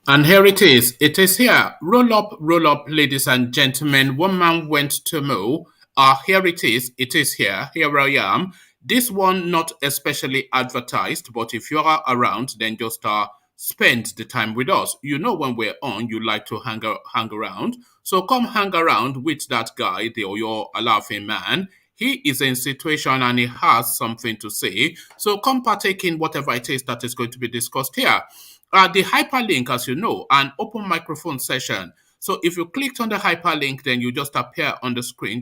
And here it is. It is here. Roll up, ladies and gentlemen. One man went to mow. Here it is. It is here. Here I am. This one not especially advertised, but if you are around, then just spend the time with us. You know when we're on, you like to hang around. So come hang around with that guy, your laughing man. He is in situation and he has something to say. So come partake in whatever it is that is going to be discussed here. The hyperlink, as you know, an open microphone session. So if you clicked on the hyperlink, then you just appear on the screen.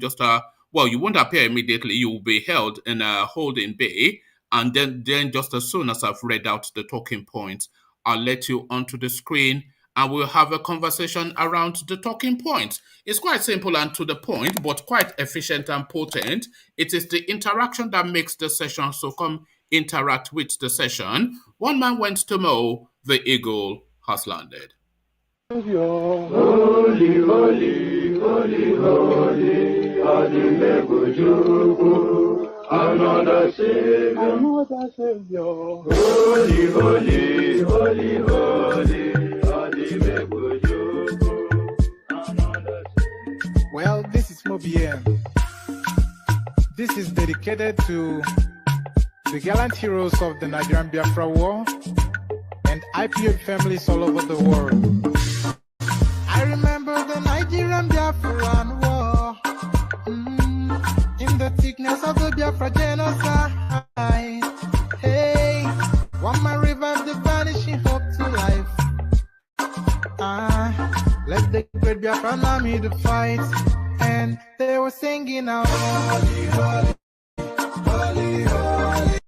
Well, you won't appear immediately. You will be held in a holding bay, and then just as soon as I've read out the talking points, I'll let you onto the screen, and we'll have a conversation around the talking points. It's quite simple and to the point, but quite efficient and potent. It is the interaction that makes the session. So come interact with the session. One man went to mow. The eagle has landed. Holy, holy, holy, holy, another Savior, Holy, holy, holy, holy, well, this is Mobien. This is dedicated to the gallant heroes of the Nigerian Biafra War and IPO families all over the world. I remember the Nigerian Biafran War, in the thickness of the Biafra genocide. Hey, one man revived the vanishing hope to life. Let the great Biafran army to fight, and they were singing out, holy, holy, holy, holy.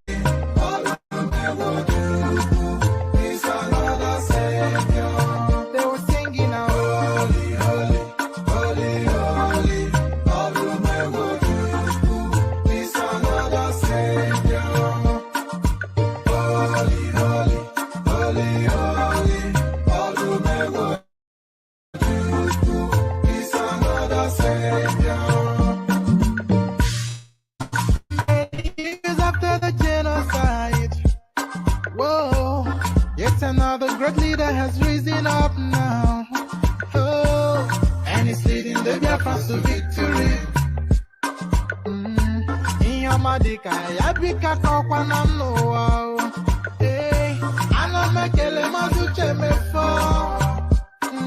Another great leader has risen up now. Oh, and he's leading the Biafrans to victory. Inyamadika, yabika KWAKWANSO. Hey, anamekele mazuche mefo.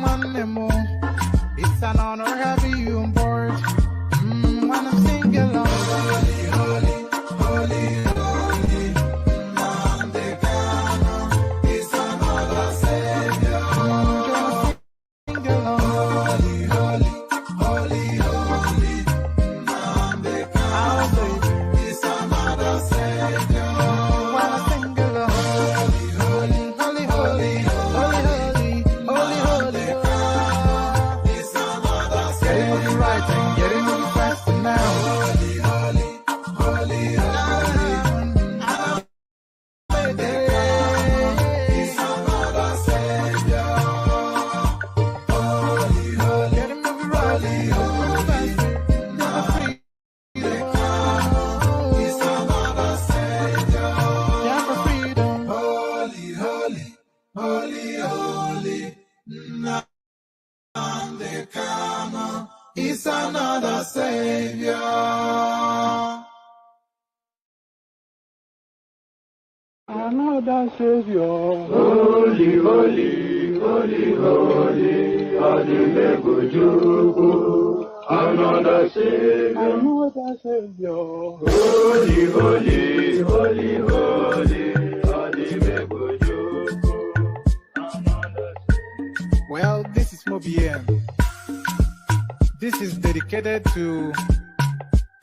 Manemo, it's an honor having you on board. When I'm singing along. Holy, holy, holy, holy. It's another Savior. Another Savior. Holy, holy, holy, holy, another Savior. Another Savior. Holy, holy, holy, holy, well, this is Mobien. This is dedicated to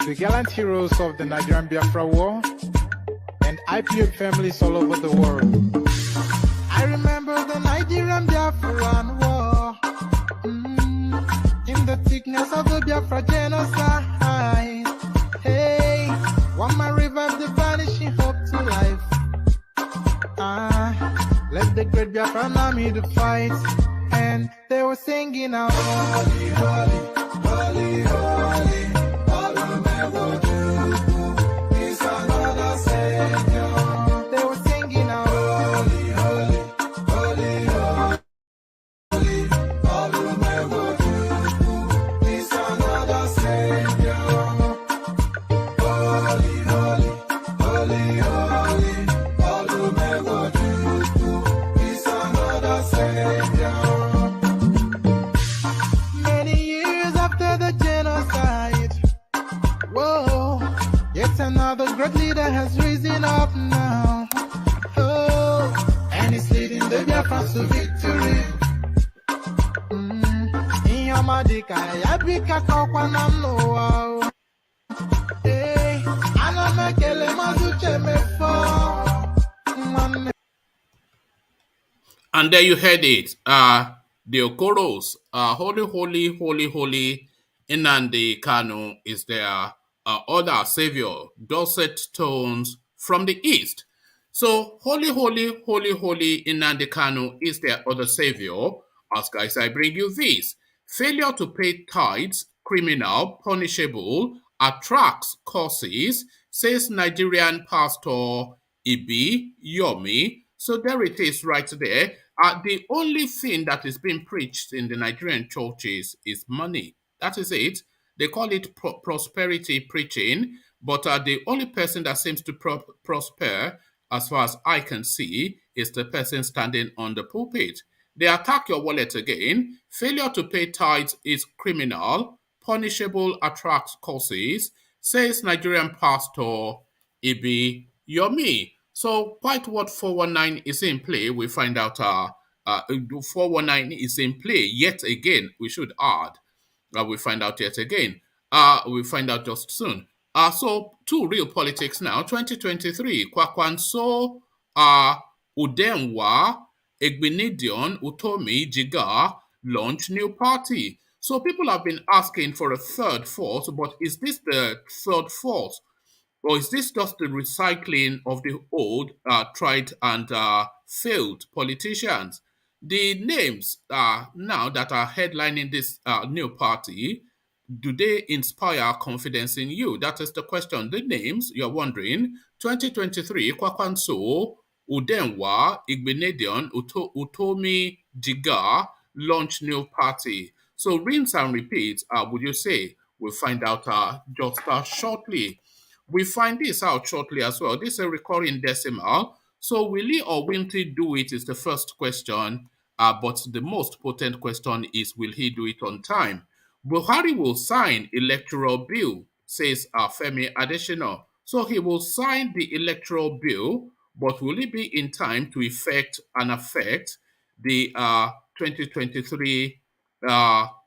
the gallant heroes of the Nigerian Biafra War and IPO families all over the world. I remember the Nigerian Biafran War, in the thickness of the Biafra genocide. Hey, one man revived the vanishing hope to life. Let the great Biafran army to fight, and they were singing out, holy, holy, holy, holy, it's another Savior. They were singing out, holy, holy, Biafra to victory. Inyamadika yabika KWAKWANSO no. Hey, anamekele mazuche mefo. And there you heard it. The Okoros, holy, holy, holy, holy, Nnamdi Kanu is their other savior, dulcet tones from the east. So, holy, holy, holy, holy, Nnamdi Kanu is their other savior. As guys, I bring you this. Failure to pay tithes, criminal, punishable, attracts causes, says Nigerian pastor Ibiyeomi. So there it is right there. The only thing that is being preached in the Nigerian churches is money. That is it. They call it prosperity preaching, but the only person that seems to prosper, as far as I can see, is the person standing on the pulpit. They attack your wallet again. Failure to pay tithes is criminal. Punishable attracts causes, says Nigerian pastor Ibiyeomi. So quite what 419 is in play, we find out 419 is in play yet again, we should add. We find out yet again. We find out just soon. So two real politics now. 2023, KWAKWANSO, Udenwa, Egbinidion, Utomi, JEGA launch new party. So people have been asking for a third force, but is this the third force? Or is this just the recycling of the old, tried and failed politicians? The names now that are headlining this new party, do they inspire confidence in you? That is the question. The names, you're wondering, 2023, KWAKWANSO, Udenwa, Igbenedion, Utomi, JEGA, launch new party. So rinse and repeat, would you say? We'll find out just shortly. We find this out shortly as well. This is a recurring decimal. So will he or won't he do it is the first question. But the most potent question is, will he do it on time? Buhari will sign electoral bill, says FEMI ADESINA. So he will sign the electoral bill, but will it be in time to effect and affect the 2023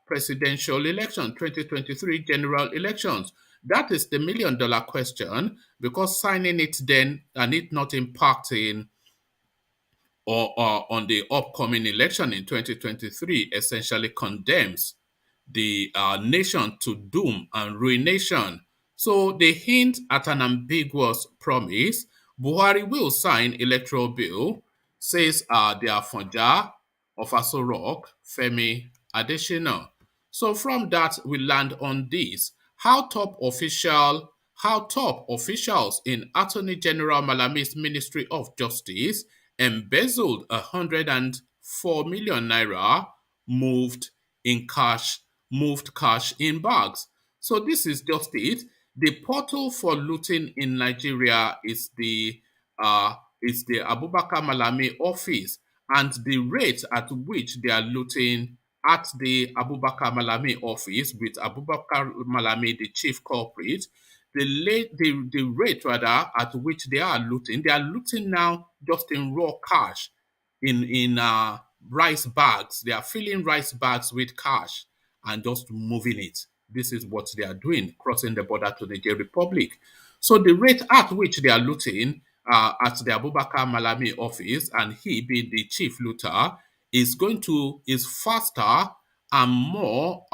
presidential election, 2023 general elections? That is the million-dollar question, because signing it then and it not impacting or on the upcoming election in 2023 essentially condemns the nation to doom and ruination. So they hint at an ambiguous promise. Buhari will sign electoral bill, says the Afonja of Aso Rock, Femi Adesina. So from that, we land on this. How top officials in Attorney General Malami's Ministry of Justice embezzled 104 million naira, moved cash in bags. So this is just it. The portal for looting in Nigeria is the Abubakar Malami office, and the rate at which they are looting at the Abubakar Malami office, with Abubakar Malami the chief culprit, the rate rather at which they are looting now just in raw cash, in rice bags. They are filling rice bags with cash and just moving it. This is what they are doing, crossing the border to the Niger Republic. So the rate at which they are looting at the Abubakar Malami office, and he being the chief looter, is faster and more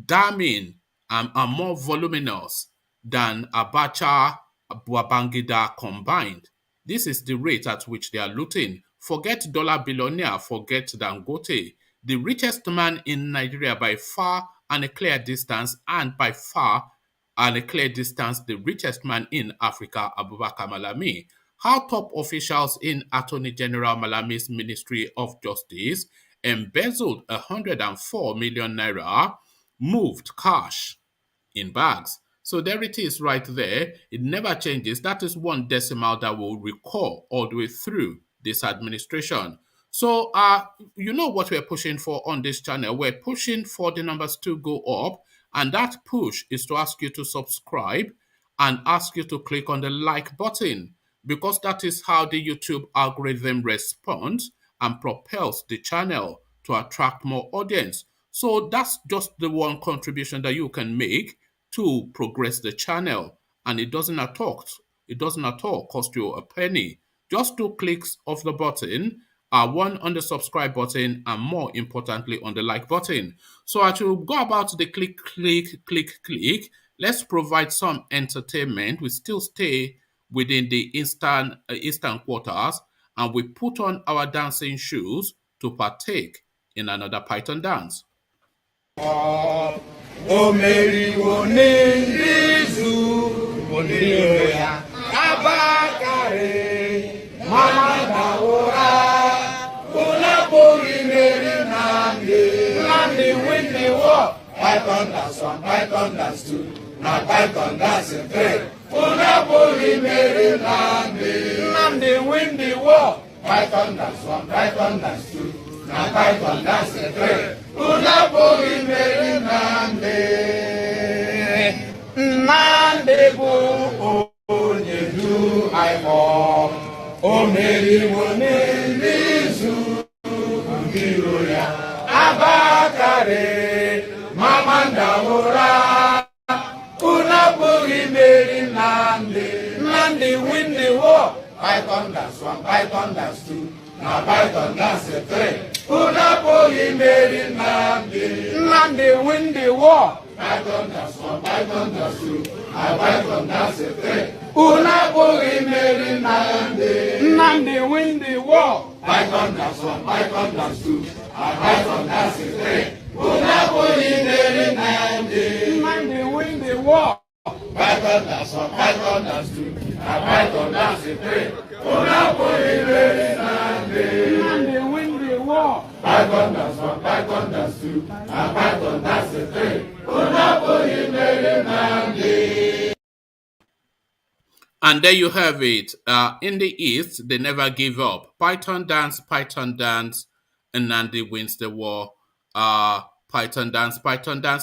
damning and more voluminous than Abacha Babangida combined. This is the rate at which they are looting. Forget dollar billionaire, forget Dangote. The richest man in Nigeria by far and a clear distance, and by far and a clear distance, the richest man in Africa, Abubakar Malami. How top officials in Attorney General Malami's Ministry of Justice embezzled 104 million naira, moved cash in bags. So there it is right there. It never changes. That is one decimal that will recur all the way through this administration. So you know what we're pushing for on this channel. We're pushing for the numbers to go up, and that push is to ask you to subscribe and ask you to click on the like button, because that is how the YouTube algorithm responds. and propels the channel to attract more audience. So that's just the one contribution that you can make to progress the channel, and it doesn't at all cost you a penny. Just 2 clicks of the button, one on the subscribe button, and more importantly on the like button. So as you go about the click, let's provide some entertainment. We still stay within the eastern quarters, and we put on our dancing shoes to partake in another Python dance. O meriwo n'Izu onire ya abakare mama dawora ulapori meri nandi win the war. Python dance 1, Python dance 2, now Python dance 3. Ulapori meri nandi win the war. Python dance 1, Python dance 2, now Python dance 3. Unapori meri nande bu onye du aimo o meri wone nizu mbiro ya abakare mamanda ora unapori meri nande win the war. Python dance 1, Python dance 2, now Python dance 3. Unapoli meri nandi win the war. Python dance 1, Python dance 2, now Python dance 3. Unapoli meri nandi win the war. Python dance 1, Python dance 2, now Python dance 3. Unapoli meri nandi win the war. Python dance 1, Python dance 2, now Python dance 3. Unapoli meri nandi win the war. Python dance 1, Python dance 2, now Python dance 3. Unapoli meri nandi. And there you have it. In the East, they never give up. Python dance, and Nandi wins the war. Python dance,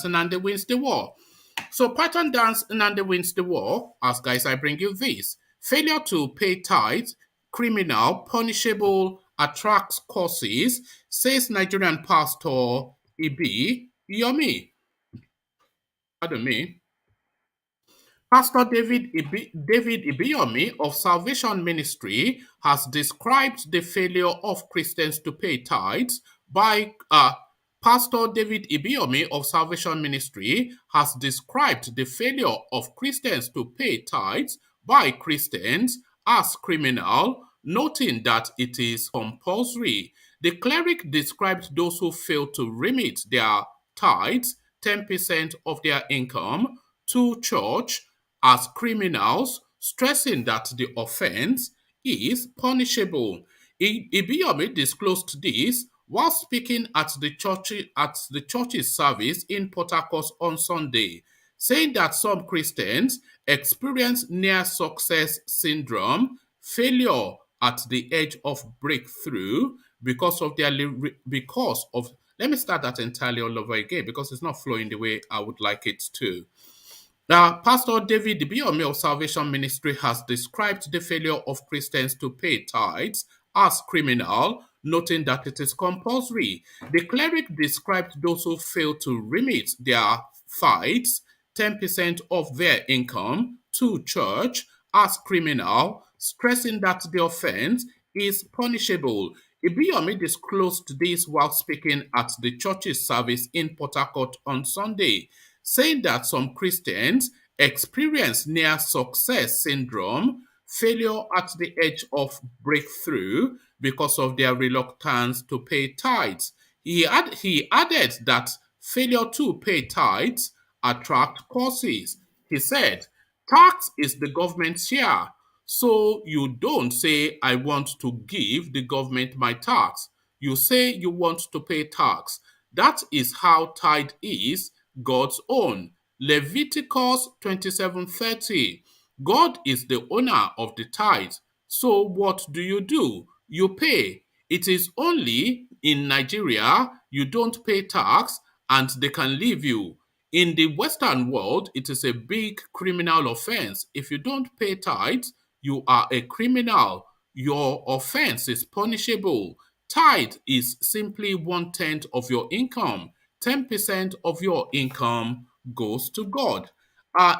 and Nandi wins the war. So Python dance, and Nandi wins the war. As guys, I bring you this. Failure to pay tithe, criminal, punishable, attracts causes, says Nigerian pastor Ibiyeomi. Pardon me. Pastor David Ibiyeomi of Salvation Ministry has described the failure of Christians to pay tithes by Pastor David Ibiyeomi of Salvation Ministry has described the failure of Christians to pay tithes by Christians as criminal, noting that it is compulsory. The cleric described those who fail to remit their tithes, 10% of their income, to church as criminals, stressing that the offense is punishable. Ibiyeomi disclosed this while speaking at the church's service in Port Harcourt on Sunday, saying that some Christians experience near success syndrome, failure at the edge of breakthrough because of let me start that entirely all over again because it's not flowing the way I would like it to. Pastor David Ibiyeomi of Salvation Ministry has described the failure of Christians to pay tithes as criminal, noting that it is compulsory. The cleric described those who fail to remit their tithes, 10% of their income, to church as criminal, stressing that the offense is punishable. Ibiyeomi disclosed this while speaking at the church's service in Port Harcourt on Sunday, saying that some Christians experience near success syndrome, failure at the edge of breakthrough because of their reluctance to pay tithes. He added that failure to pay tithes attract causes. He said, tax is the government's share. So you don't say, I want to give the government my tax. You say you want to pay tax. That is how tithe is God's own. Leviticus 27:30. God is the owner of the tithe. So what do? You pay. It is only in Nigeria you don't pay tax and they can leave you. In the Western world, it is a big criminal offense. If you don't pay tithe, you are a criminal. Your offense is punishable. Tithe is simply 1/10 of your income. 10% of your income goes to God.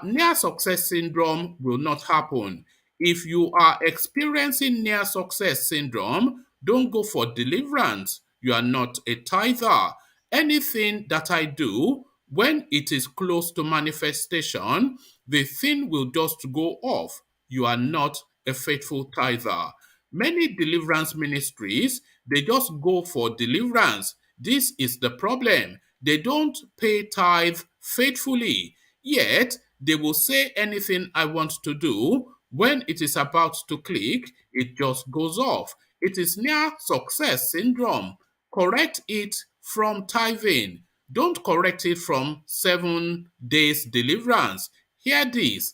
Near success syndrome will not happen. If you are experiencing near success syndrome, don't go for deliverance. You are not a tither. Anything that I do, when it is close to manifestation, the thing will just go off. You are not a faithful tither. Many deliverance ministries, they just go for deliverance. This is the problem. They don't pay tithe faithfully, yet they will say anything I want to do. When it is about to click, it just goes off. It is near success syndrome. Correct it from tithing. Don't correct it from 7 days deliverance. Hear this.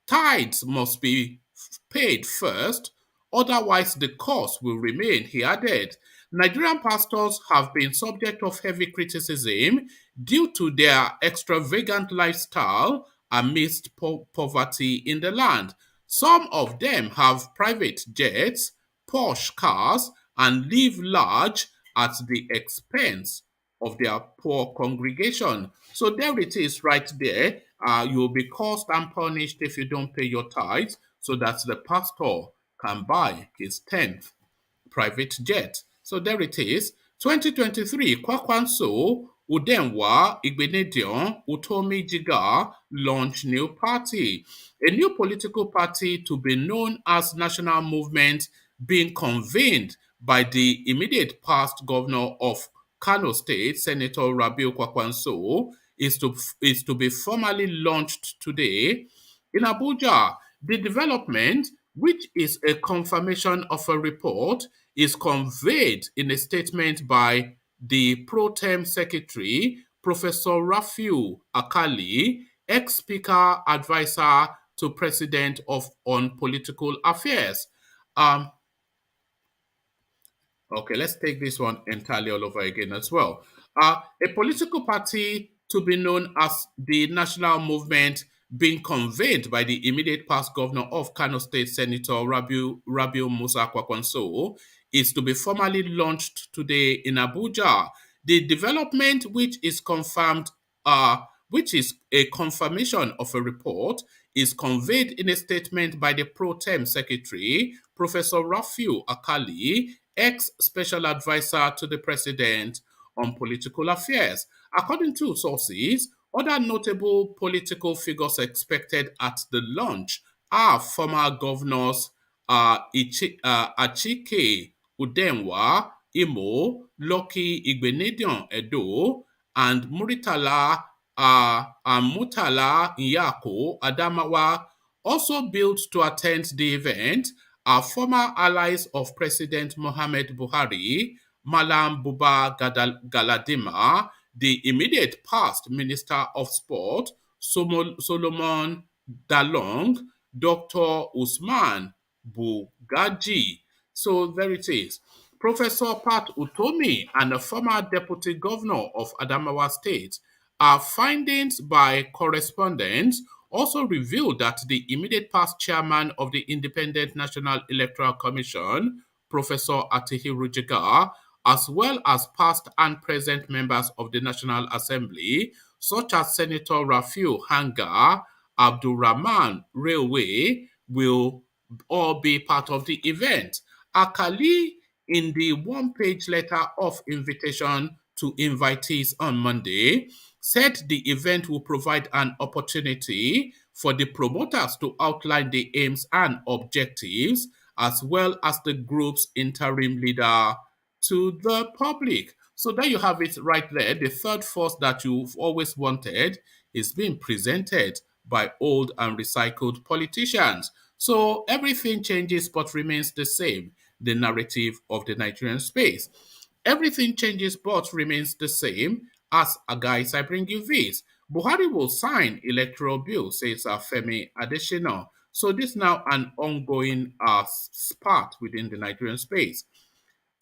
Tithes must be paid first, otherwise the cost will remain, he added. Nigerian pastors have been subject of heavy criticism due to their extravagant lifestyle amidst poverty in the land. Some of them have private jets, posh cars, and live large at the expense of their poor congregation. So there it is right there. You'll be cursed and punished if you don't pay your tithes, so that the pastor can buy his 10th private jet. So there it is. 2023, KWAKWANSO, Udenwa, Ibiyeomi, Utomi JEGA launch new party. A new political party to be known as National Movement being convened by the immediate past governor of Kano State, Senator Rabiu Kwakwanso, is to be formally launched today in Abuja. The development, which is a confirmation of a report, is conveyed in a statement by the pro tem secretary, Professor Rafiu Akali, ex-speaker advisor to President on Political Affairs. Okay, let's take this one entirely all over again as well. A political party to be known as the National Movement being convened by the immediate past governor of Kano State, Senator Rabiu Musa Kwakwanso, is to be formally launched today in Abuja. The development, which is a confirmation of a report, is conveyed in a statement by the pro tem secretary, Professor Rafiu Akali, ex-special advisor to the president on political affairs. According to sources, other notable political figures expected at the launch are former governors Achike Udenwa, Imo, Lucky Igbenedion Edo, and Murtala Nyako Adamawa. Also billed to attend the event are former allies of President Muhammad Buhari, MALLAM Buba Galadima, the immediate past Minister of Sport, Solomon Dalong, Dr. Usman Bugaji. So there it is. Professor Pat Utomi and a former deputy governor of Adamawa State. Our findings by correspondence also revealed that the immediate past chairman of the Independent National Electoral Commission, Professor Atihiru Jega, as well as past and present members of the National Assembly, such as Senator Rafiu Hanga, Abdulrahman Railway, will all be part of the event. Akali, in the one-page letter of invitation to invitees on Monday, said the event will provide an opportunity for the promoters to outline the aims and objectives, as well as the group's interim leader to the public. So there you have it right there. The third force that you've always wanted is being presented by old and recycled politicians. So everything changes but remains the same, the narrative of the Nigerian space. Everything changes but remains the same. As guys, I bring you this. Buhari will sign electoral bill, says FEMI ADESINA. So this is now an ongoing spat within the Nigerian space.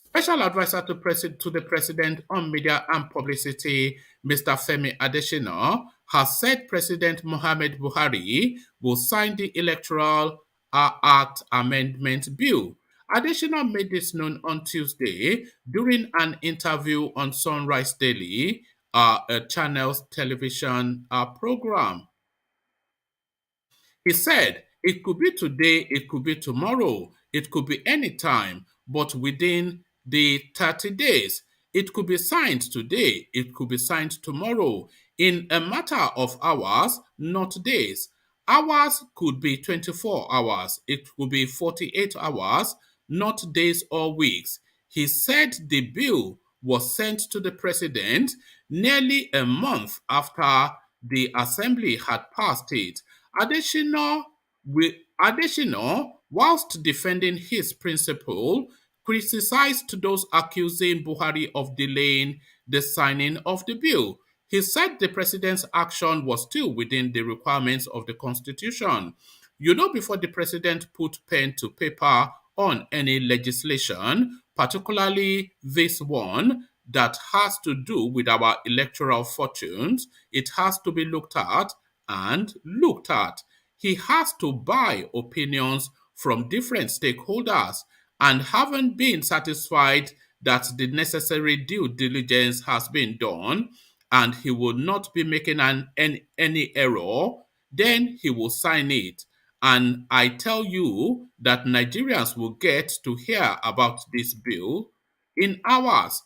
Special advisor to the president on media and publicity, Mr. Femi Adesina, has said President Muhammad Buhari will sign the Electoral Act Amendment Bill. Adesina made this known on Tuesday during an interview on Sunrise Daily, a channel's television program. He said, it could be today, it could be tomorrow, it could be any time, but within the 30 days. It could be signed today, it could be signed tomorrow, in a matter of hours, not days. Hours could be 24 hours, it could be 48 hours, not days or weeks. He said the bill was sent to the president nearly a month after the assembly had passed it. Adesina, whilst defending his principle, criticized those accusing Buhari of delaying the signing of the bill. He said the president's action was still within the requirements of the constitution. Before the president put pen to paper on any legislation, particularly this one that has to do with our electoral fortunes, it has to be looked at and looked at. He has to buy opinions from different stakeholders, and haven't been satisfied that the necessary due diligence has been done and he will not be making any error, then he will sign it. And I tell you that Nigerians will get to hear about this bill in hours.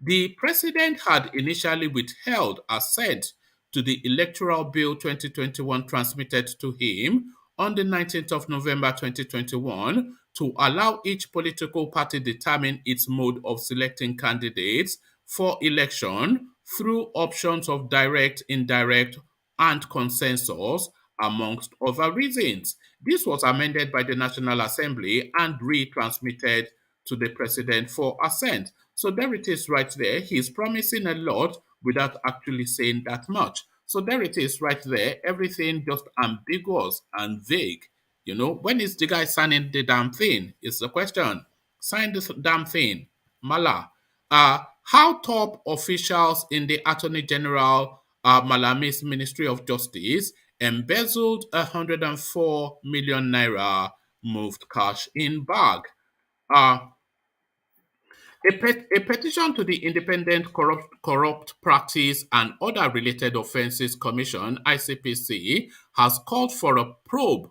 The president had initially withheld assent to the Electoral Bill 2021 transmitted to him on the 19th of November 2021 to allow each political party determine its mode of selecting candidates for election through options of direct, indirect, and consensus, amongst other reasons. This was amended by the National Assembly and retransmitted to the president for assent. So there it is right there. He's promising a lot without actually saying that much. So there it is right there. Everything just ambiguous and vague. When is the guy signing the damn thing? It's the question. Sign this damn thing. Mala. How top officials in the Attorney General Malami's Ministry of Justice embezzled 104 million naira, moved cash in bag. Uh, a petition to the Independent Corrupt Practice and Other Related Offences Commission, ICPC, has called for a probe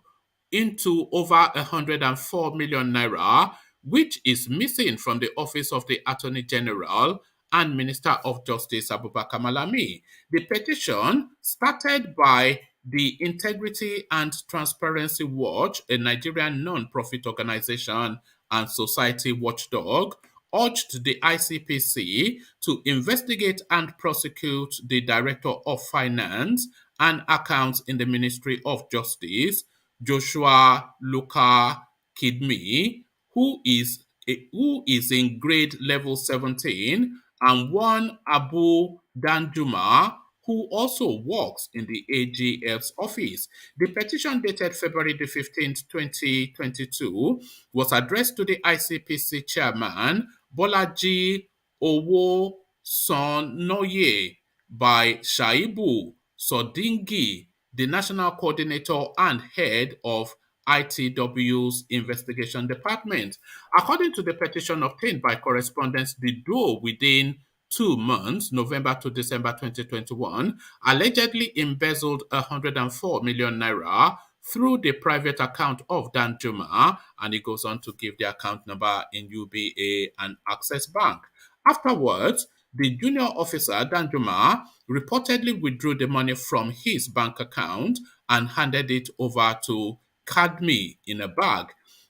into over 104 million naira, which is missing from the Office of the Attorney General and Minister of Justice Abubakar Malami. The petition, started by the Integrity and Transparency Watch, a Nigerian non-profit organization and society watchdog, urged the ICPC to investigate and prosecute the Director of Finance and Accounts in the Ministry of Justice, Joshua Luka Kidmi, who is in grade level 17, and one Abu Danjuma, who also works in the AGF's office. The petition dated February the 15th, 2022 was addressed to the ICPC chairman, Bolaji Owosonoye, by Shaibu Sodingi, the national coordinator and head of ITW's investigation department. According to the petition obtained by correspondence, the duo within 2 months, November to December 2021, allegedly embezzled 104 million naira through the private account of Danjuma, and he goes on to give the account number in UBA and Access Bank. Afterwards, the junior officer, Danjuma, reportedly withdrew the money from his bank account and handed it over to Kadmi in a bag.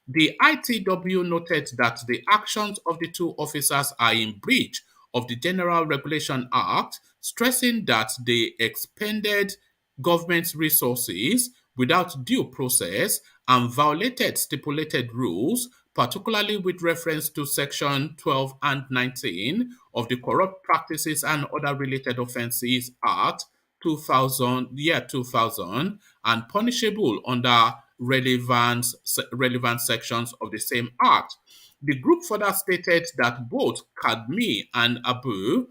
The ITW noted that the actions of the two officers are in breach of the General Regulation Act, stressing that they expended government's resources without due process and violated stipulated rules, particularly with reference to Section 12 and 19 of the Corrupt Practices and Other Related Offences Act 2000, and punishable under relevant sections of the same act. The group further stated that both Kadmi and Abu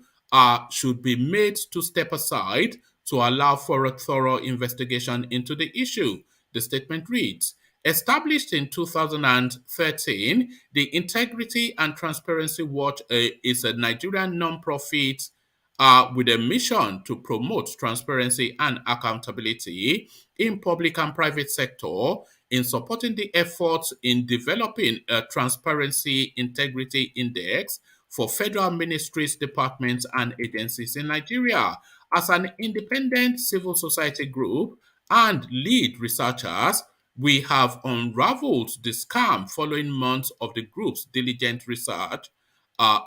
should be made to step aside to allow for a thorough investigation into the issue. The statement reads, Established in 2013, the Integrity and Transparency Watch is a Nigerian non-profit with a mission to promote transparency and accountability in public and private sector, in supporting the efforts in developing a transparency integrity index for federal ministries, departments, and agencies in Nigeria. As an independent civil society group and lead researchers, we have unraveled the scam following months of the group's diligent research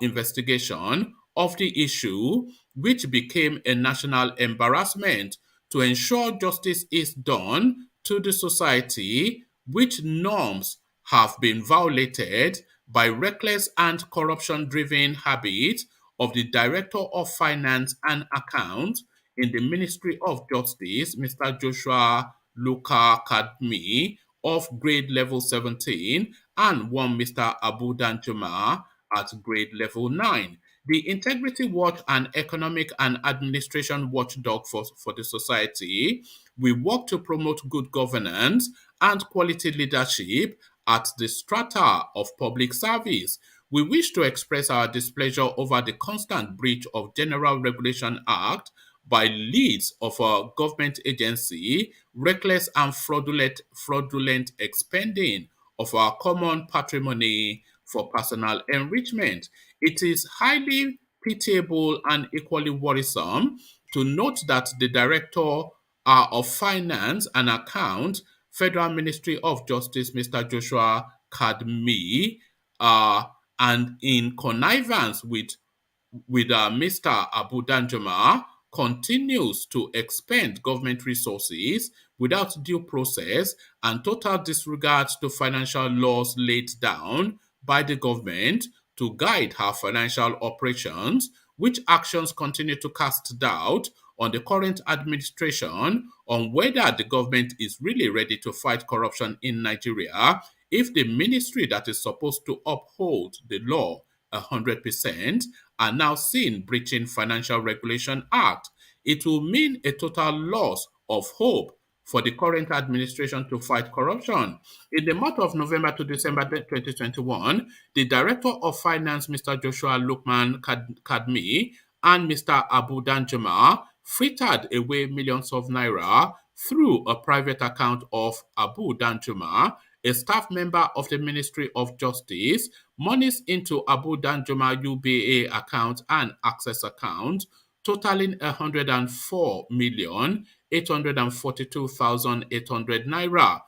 investigation of the issue, which became a national embarrassment. To ensure justice is done to the society, which norms have been violated by reckless and corruption-driven habits of the Director of Finance and Accounts in the Ministry of Justice, Mr. Joshua Luka Kadmi of grade level 17, and one Mr. Abu Danjuma at grade level 9. The Integrity Watch, an economic and administration watchdog for the society, we work to promote good governance and quality leadership at the strata of public service. We wish to express our displeasure over the constant breach of General Regulation Act by leads of a government agency, reckless and fraudulent expending of our common patrimony for personal enrichment. It is highly pitiable and equally worrisome to note that the Director of Finance and Account, Federal Ministry of Justice, Mr. Joshua Kadmi, and in connivance with Mr. Abu Danjuma, continues to expend government resources without due process and total disregard to financial laws laid down by the government to guide her financial operations, which actions continue to cast doubt on the current administration on whether the government is really ready to fight corruption in Nigeria if the ministry that is supposed to uphold the law 100% are now seen breaching Financial Regulation Act. It will mean a total loss of hope for the current administration to fight corruption. In the month of November to December 2021, the Director of Finance, Mr. Joshua Lukman Kadmi, and Mr. Abu Danjuma frittered away millions of naira through a private account of Abu Danjuma, a staff member of the Ministry of Justice, monies into Abu Danjuma UBA account and access account, totaling 104,842,800 naira.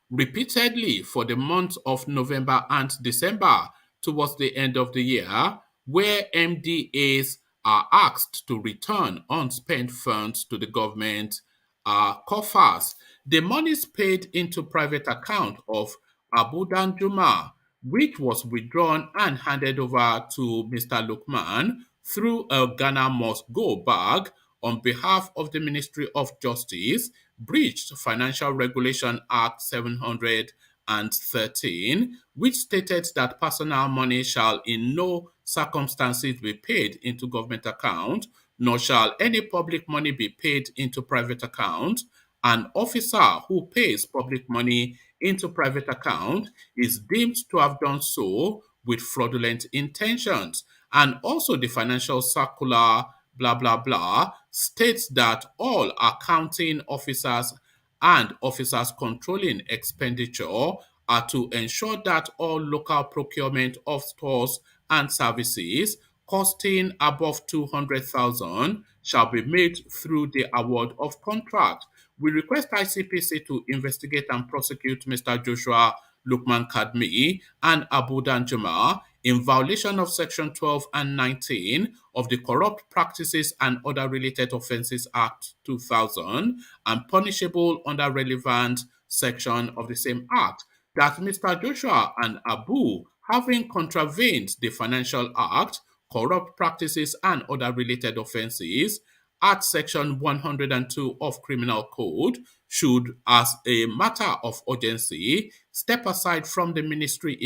Repeatedly for the months of November and December towards the end of the year, where MDAs are asked to return unspent funds to the government coffers. The monies paid into private account of Abu Danjuma, which was withdrawn and handed over to Mr. Lukman through a Ghana Must Go bag on behalf of the Ministry of Justice, breached Financial Regulation Act 713, which stated that personal money shall in no circumstances be paid into government account, nor shall any public money be paid into private account. An officer who pays public money into private account is deemed to have done so with fraudulent intentions. And also the financial circular blah blah blah states that all accounting officers and officers controlling expenditure are to ensure that all local procurement of stores and services costing above 200,000 shall be made through the award of contract. We request ICPC to investigate and prosecute Mr. Joshua Lukman Kadmi and Abu Danjuma in violation of Section 12 and 19 of the Corrupt Practices and Other Related Offences Act 2000 and punishable under relevant section of the same act. That Mr. Joshua and Abu, having contravened the Financial Act, Corrupt Practices and Other Related Offences, at Section 102 of Criminal Code, should, as a matter of urgency, step aside from the ministry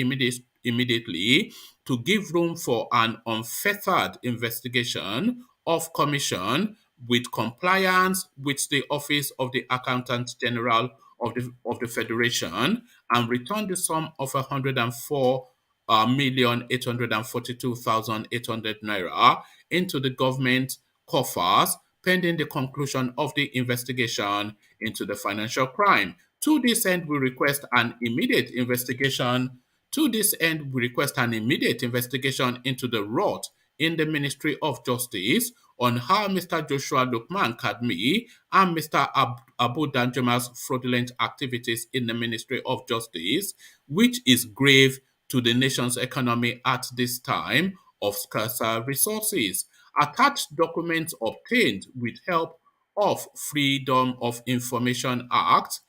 immediately to give room for an unfettered investigation of commission with compliance with the Office of the Accountant General of the Federation and return the sum of 104,842,800 naira into the government coffers pending the conclusion of the investigation into the financial crime. To this end, we request an immediate investigation. To this end, we request an immediate investigation into the rot in the Ministry of Justice on how Mr. Joshua Lukman Kadmi and Mr. Abu Danjama's fraudulent activities in the Ministry of Justice, which is grave to the nation's economy at this time of scarcer resources. Attached documents obtained with help of Freedom of Information Act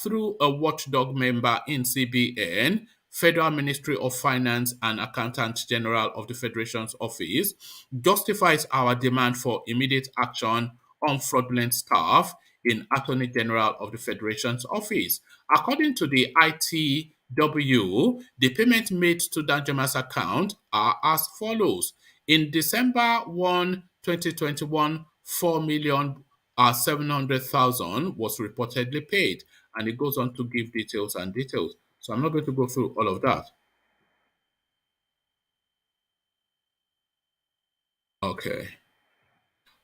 through a watchdog member in CBN, Federal Ministry of Finance and Accountant General of the Federation's Office, justifies our demand for immediate action on fraudulent staff in Attorney General of the Federation's Office. According to the ITW, the payment made to Danjama's account are as follows. In December 1, 2021, 4,700,000 was reportedly paid, and it goes on to give details and details. So I'm not going to go through all of that. Okay.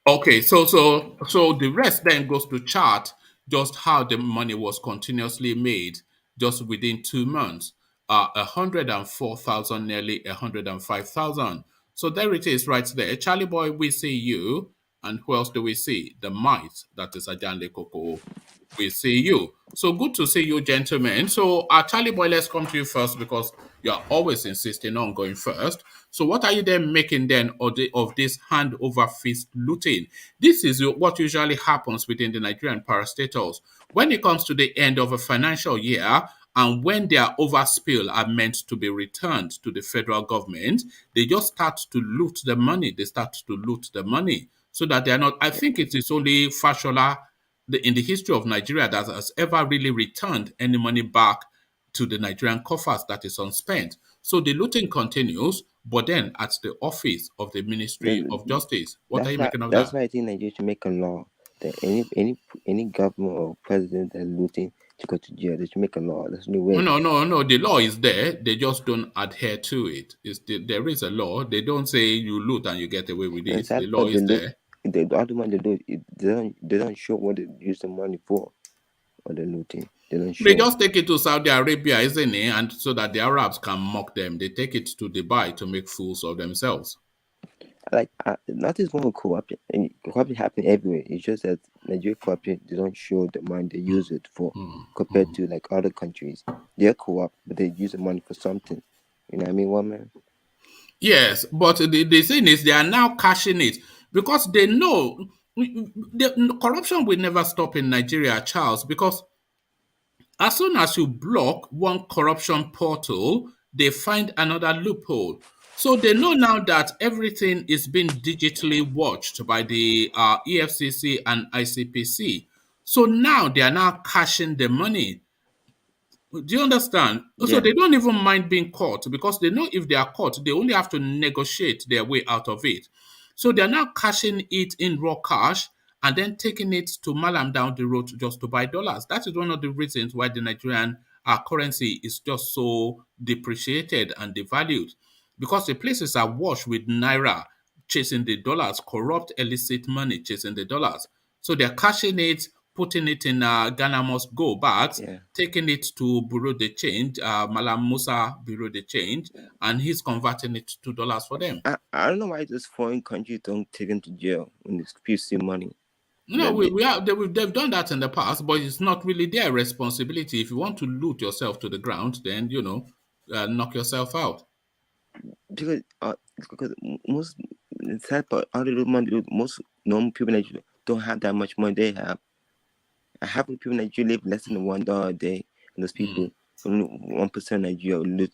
Okay, so the rest then goes to chart just how the money was continuously made just within 2 months. 104,000, nearly 105,000. So there it is right there. Charlie Boy, we see you. And who else do we see? The might, that is Ajanle Koko. We see you. So good to see you, gentlemen. So, Charlie Boy, let's come to you first because you are always insisting on going first. So, what are you then making then of this hand over fist looting? This is what usually happens within the Nigerian parastatals. When it comes to the end of a financial year, and when their overspill are meant to be returned to the federal government, they just start to loot the money. They start to loot the money so that they are not. I think it is only Fashola in the history of Nigeria that has ever really returned any money back to the Nigerian coffers that is unspent. So the looting continues, but then at the office of the Ministry of Justice. What are you making of That's that? why I think Nigeria should make a law that any government or president that's looting to go to jail. They should make a law. That's the way. No. The law is there. They just don't adhere to it. There is a law. They don't say you loot and you get away with it. The law is there. The other one they do, they don't show what they use the money for, or the looting. They don't show. They just take it to Saudi Arabia, isn't it? And so that the Arabs can mock them. They take it to Dubai to make fools of themselves. Like nothing's wrong with corruption, and corruption happens everywhere. It's just that Nigeria corruption, they don't show the money they use it for compared to like other countries. They're corrupt, but they use the money for something. You know what I mean, woman? Yes, but the thing is, they are now cashing it because they know the corruption will never stop in Nigeria, Charles. Because as soon as you block one corruption portal, they find another loophole. So they know now that everything is being digitally watched by the EFCC and ICPC. So now they are now cashing the money. Do you understand? Yeah. So they don't even mind being caught because they know if they are caught, they only have to negotiate their way out of it. So they're now cashing it in raw cash and then taking it to MALLAM down the road just to buy dollars. That is one of the reasons why the Nigerian currency is just so depreciated and devalued because the places are washed with naira chasing the dollars, corrupt illicit money chasing the dollars. So they're cashing it, putting it in Ghana must go bags, taking it to Bureau de Change, Malam Musa Bureau de Change, and he's converting it to dollars for them. I don't know why those foreign countries don't take them to jail when they steal money. No, they've done that in the past, but it's not really their responsibility. If you want to loot yourself to the ground, then, knock yourself out. Because most sad part, most normal people in Nigeria don't have that much money they have. Half of the people in Nigeria live less than $1 a day, and those people, only 1% of Nigeria will lose.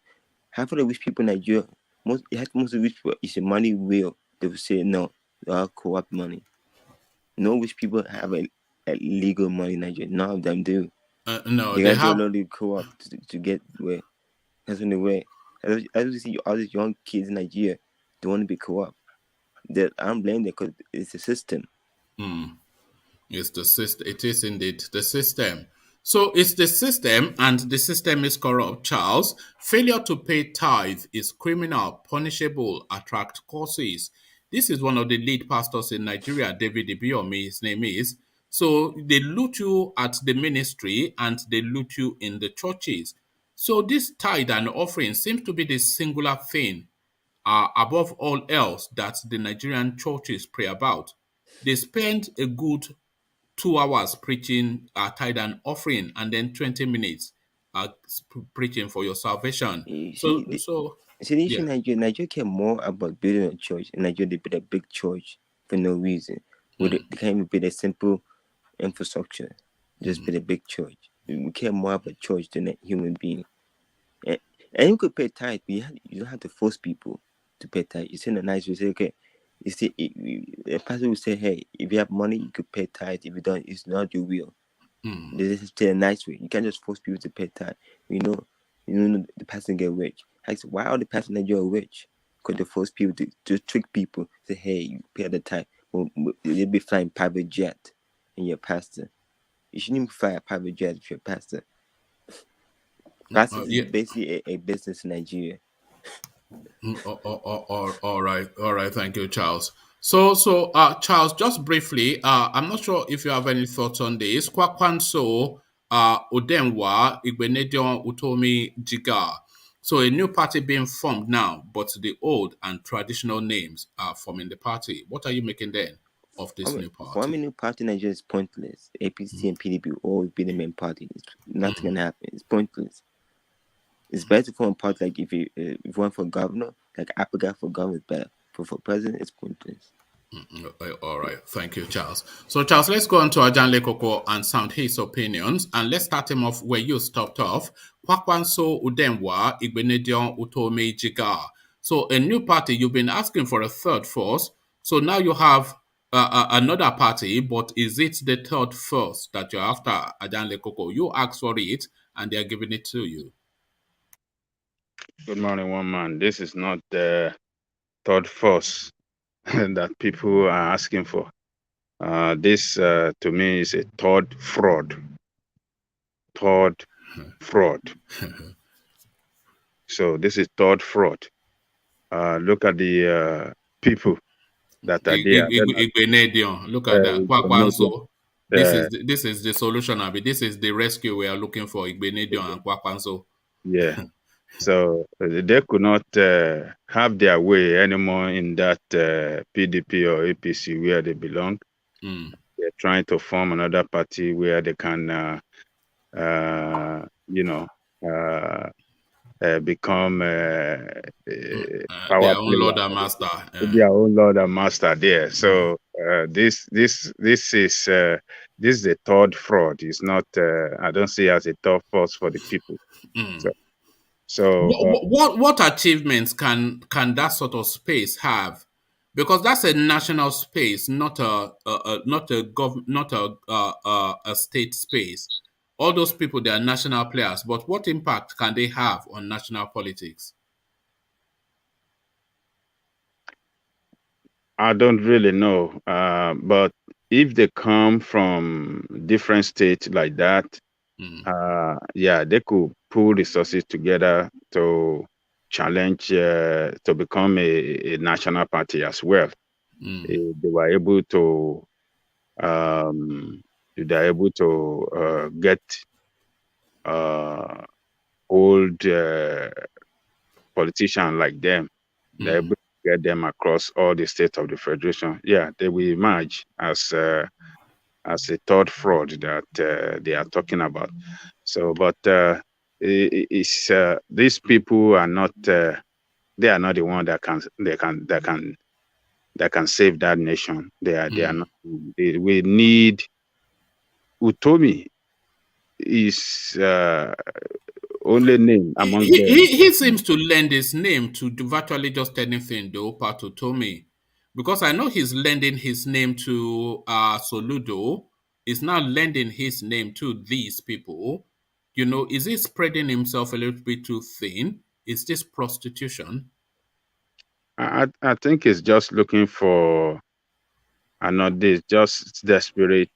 Half of the rich people in Nigeria, most of the rich people, is money real? They will say no, they are corrupt money. No rich people have a legal money in Nigeria. None of them do. No, they have only corrupt to get where. That's the only way. As you see all these young kids in Nigeria, they want to be corrupt. I don't blame them because it's a system. It's the system. It is indeed the system. So it's the system, and the system is corrupt, Charles. Failure to pay tithe is criminal, punishable, attract courses. This is one of the lead pastors in Nigeria, David Ibiyeomi, his name is. So they loot you at the ministry and they loot you in the churches. So this tithe and offering seems to be the singular thing above all else that the Nigerian churches pray about. They spend a good 2 hours preaching tithe and offering, and then 20 minutes preaching for your salvation. You So, see, the, so see, the issue yeah. in Nigeria care more about building a church. In Nigeria, they build a big church for no reason. They can't even build a simple infrastructure. Just build a big church. We care more about church than a human being. And you could pay tithe, but you don't have to force people to pay tithe. You say in a nice way, say, okay, you see, a pastor will say, hey, if you have money, you could pay tithe. If you don't, it's not your will. This is a nice way. You can't just force people to pay tithe. You know, the pastor get rich. I said, why are the pastors in Nigeria rich? Because they force people to trick people. Say, hey, you pay the tithe. Well, you'll be flying private jet and you're a pastor. You shouldn't even fly a private jet if you're a pastor. Pastors is basically a business in Nigeria. All right. Thank you, Charles. So, Charles, just briefly, I'm not sure if you have any thoughts on this. KWAKWANSO, Odenwa, Igbenedion, Utomi, JEGA. So, a new party being formed now, but the old and traditional names are forming the party. What are you making then of this new party? Forming a new party in Nigeria is pointless. APC and PDP will always be the main party. Nothing can happen. It's pointless. It's better to form a party like if you want for governor, like Africa for governor is better. For president, it's pointless. All right. Thank you, Charles. So, Charles, let's go on to Ajan Lekoko and sound his opinions. And let's start him off where you stopped off. KWAKWANSO Udenwa, Igbenedion Utomi JEGA. So, a new party, you've been asking for a third force. So now you have another party, but is it the third force that you're after, Ajan Lekoko? You asked for it, and they're giving it to you. Good morning, one man. This is not the third force that people are asking for. This, to me, is a third fraud. Third fraud. So this is third fraud. Look at the people that are there. Look at that. KWAKWANSO. This is the solution, Abi. This is the rescue we are looking for, Igbenedion and KWAKWANSO. Yeah. So they could not have their way anymore in that PDP or APC where they belong. They're trying to form another party where they can, become their own Lord and Master. Their own Lord and Master there. So this is the third fraud. It's not. I don't see it as a third force for the people. So what achievements can that sort of space have? Because that's a national space, not a state space. All those people, they are national players. But what impact can they have on national politics? I don't really know. But if they come from different states like that, they could pool resources together to challenge to become a national party as well. They were able to get old politicians like them. They're able to get them across all the states of the federation. Yeah, they will emerge as a third fraud that they are talking about. So, but these people are not. They are not the one that can save that nation. They are not. We need Utomi. Is only name among them. He seems to lend his name to virtually just anything, though, part of Tommy. Because I know he's lending his name to Soludo. He's now lending his name to these people. You know, is he spreading himself a little bit too thin? Is this prostitution? I think he's just looking for are not this, just desperately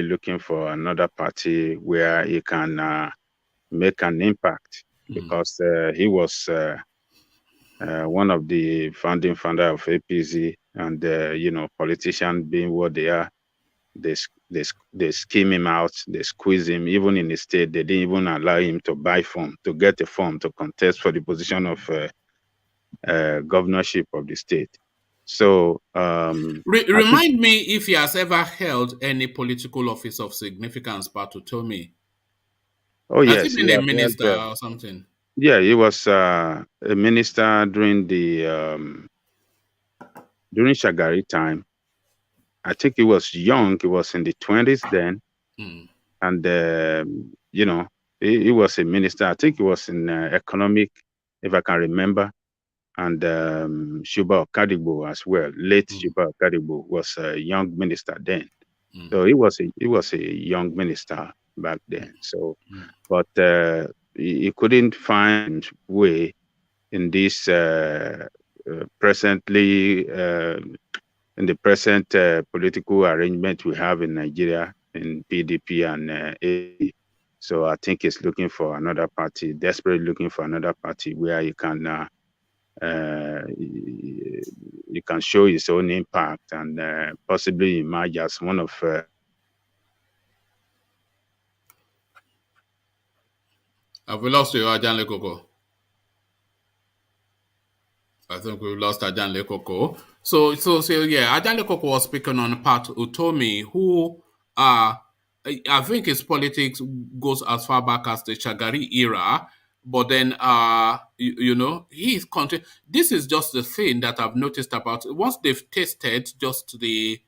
looking for another party where he can make an impact, because he was one of the founding founder of APC, and politicians being what they are, they scheme him out, they squeeze him. Even in the state, they didn't even allow him to get a form to contest for the position of governorship of the state. So remind me if he has ever held any political office of significance, Patutomi. Oh Has yes, he been a minister or something? Yeah, he was a minister during the during Shagari time. I think he was young. He was in the 20s then, and he was a minister. I think he was in economic, if I can remember, and Shuba Okadigbo as well. Late Shuba Okadigbo was a young minister then, so he was a young minister back then. So, but he couldn't find way in this presently in the present political arrangement we have in Nigeria, in PDP and AD. So I think he's looking for another party, desperately looking for another party where he can show his own impact and possibly emerge as one of Have we lost you, Ajan Lekoko? I think we lost Ajan Lekoko. So yeah, Ajan Lekoko was speaking on Pat Utomi, who I think his politics goes as far back as the Shagari era, but then he's this is just the thing that I've noticed about once they've tasted just the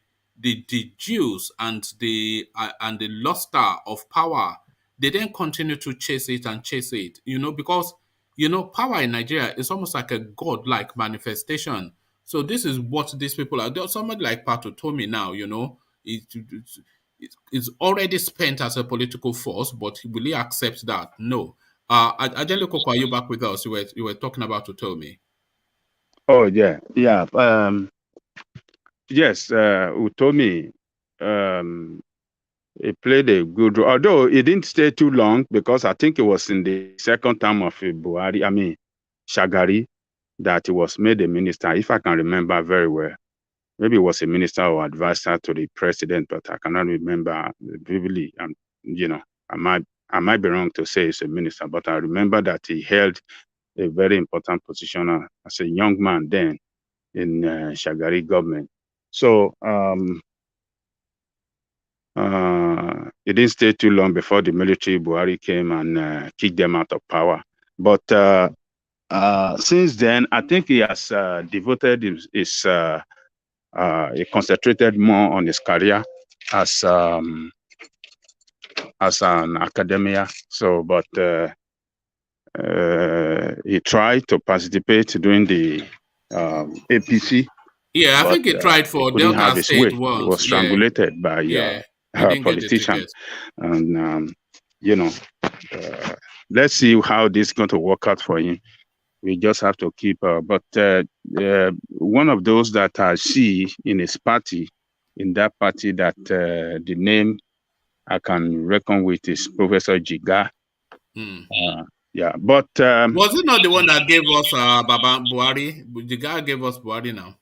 juice and the luster of power, they then continue to chase it and chase it, because power in Nigeria is almost like a god-like manifestation. So this is what these people are. There's somebody like Pat Utomi now, it's already spent as a political force, but will he accept that? No. Ajele Koko, are you back with us? You were talking about Utomi. Oh yeah. Yes, Utomi, he played a good role, although he didn't stay too long, because I think it was in the second term of Shagari, that he was made a minister, if I can remember very well. Maybe he was a minister or advisor to the president, but I cannot remember vividly. I might be wrong to say he's a minister, but I remember that he held a very important position as a young man then in Shagari government. So it didn't stay too long before the military BUHARI came and kicked them out of power. But since then, I think he has devoted he concentrated more on his career as an academia. So, but he tried to participate during the APC. Yeah, I think he tried for Delta State once. He was strangulated by a politician. And, let's see how this is going to work out for him. We just have to keep, but one of those that I see in his party, in that party, that the name I can reckon with is Professor JEGA. But was it not the one that gave us Baba BUHARI? JEGA gave us BUHARI now.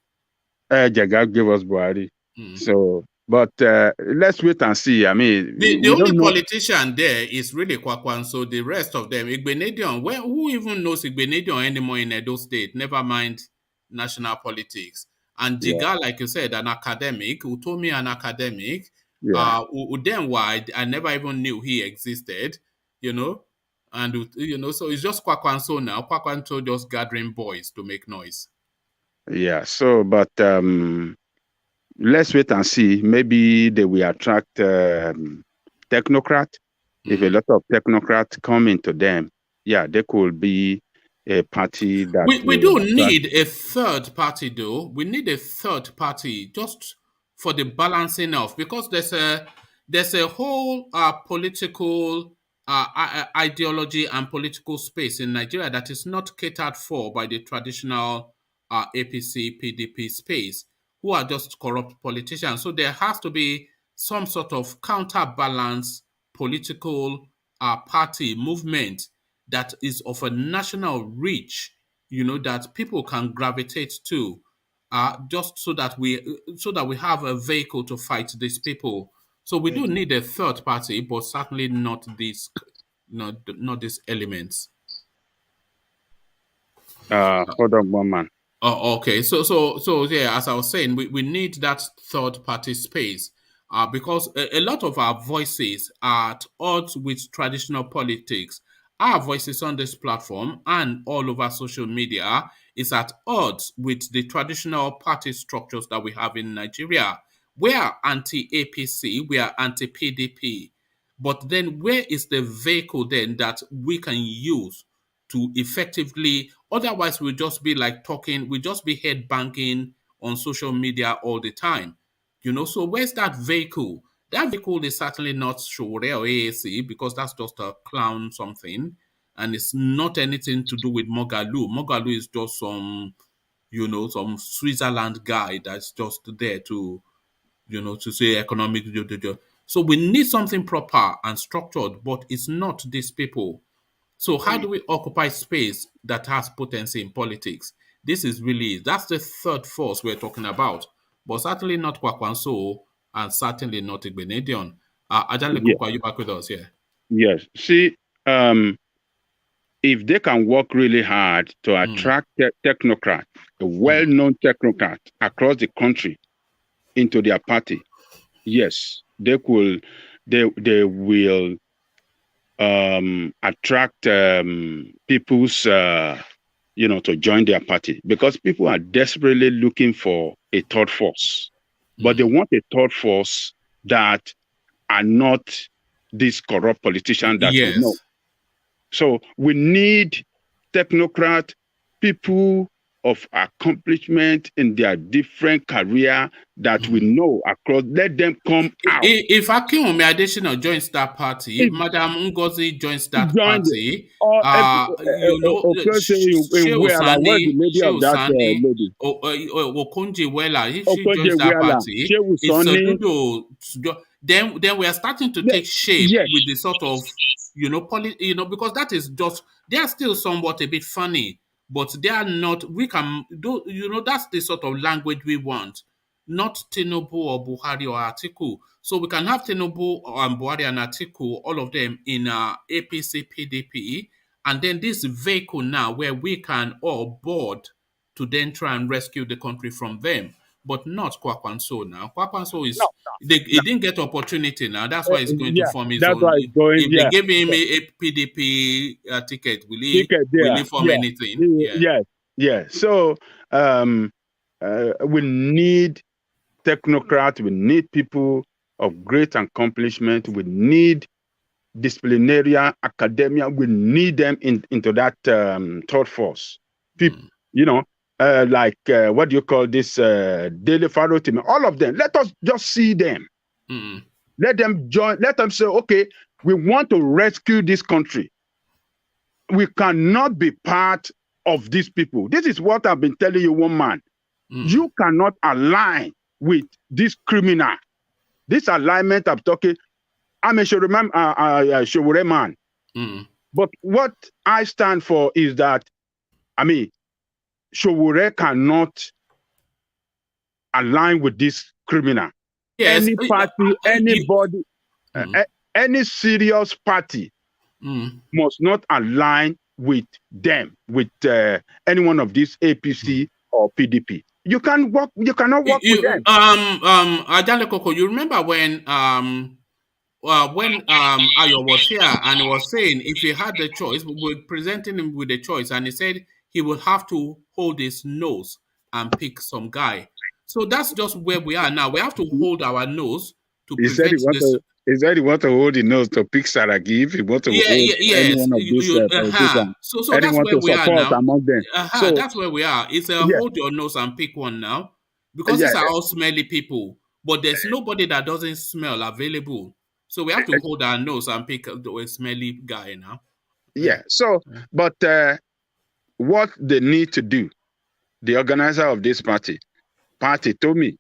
JEGA gave us BUHARI. So, but let's wait and see. I mean, the only politician there is really KWAKWANSO. The rest of them, Igbenedion. Who even knows Igbenedion anymore in Edo State? Never mind national politics. And JEGA, like you said, an academic. Utomi, an academic. Udenwa, I never even knew he existed. And so it's just KWAKWANSO now. KWAKWANSO just gathering boys to make noise. Yeah. So, but let's wait and see. Maybe they will attract technocrats. If a lot of technocrats come into them, they could be a party that we do need a third party, though. We need a third party just for the balancing of, because there's a whole political ideology and political space in Nigeria that is not catered for by the traditional APC PDP space, who are just corrupt politicians. So there has to be some sort of counterbalance political party movement that is of a national reach, that people can gravitate to, just so that we have a vehicle to fight these people. So we do need a third party, but certainly not these elements. Hold on one man. Oh, okay. So yeah, as I was saying, we need that third party space, because a lot of our voices are at odds with traditional politics. Our voices on this platform and all over social media is at odds with the traditional party structures that we have in Nigeria. We are anti-APC, we are anti-PDP. But then where is the vehicle then that we can use to effectively, otherwise we'll just be like talking, we'll just be head banging on social media all the time. So where's that vehicle? That vehicle is certainly not Showore or AAC, because that's just a clown something. And it's not anything to do with Mogalu. Mogalu is just some Switzerland guy that's just there to say economic. So we need something proper and structured, but it's not these people. So how do we occupy space that has potency in politics? That's the third force we're talking about, but certainly not KWAKWANSO and certainly not Igbenedion. Ajale Koko, are you back with us here? Yes. See, if they can work really hard to attract technocrats, a well-known technocrat across the country into their party, yes, they will attract people's to join their party, because people are desperately looking for a third force, but they want a third force that are not these corrupt politicians that we know. So we need technocrat, people of accomplishment in their different career that we know across. Let them come out. If Akiwumi Adesina joins that party, if Madam Ngozi joins that party, Okonje Wela, if she joins that party, then we are starting to take shape with the sort of because that is just, they are still somewhat a bit funny, but they are not. We can do, that's the sort of language we want. Not Tinubu or Buhari or Atiku. So we can have Tinubu and Buhari and Atiku, all of them in APC, PDP, and then this vehicle now where we can all board to then try and rescue the country from them, but not KWAKWANSO now. KWAKWANSO is, he didn't get opportunity now. That's why he's going to form his own. If they give him a PDP ticket, will he form anything? Yeah. So we need technocrats, we need people of great accomplishment, we need disciplinarian academia, we need them into that third force. People, like what do you call this, Daily Faro team, all of them. Let us just see them. Let them join, let them say, okay, we want to rescue this country. We cannot be part of these people. This is what I've been telling you, one man. You cannot align with this criminal. This alignment I'm talking, I'm a Showore man. But what I stand for is that, Showore cannot align with this criminal. Yes. Any party, anybody, any serious party must not align with them, with any one of these APC or PDP. You cannot work with them. Ajale Koko, you remember when Ayo was here and he was saying if he had the choice, we were presenting him with a choice, and he said he would have to hold his nose and pick some guy. So that's just where we are now. We have to hold our nose to prevent this. He said he want to hold the nose to pick Saragi. If he want to hold any one of these politicians, so that's where we are now. Among them. So that's where we are. It's hold your nose and pick one now, because these are all smelly people. But there's nobody that doesn't smell available. So we have to hold our nose and pick a smelly guy now. So, but what they need to do, the organizer of this party, Party told me,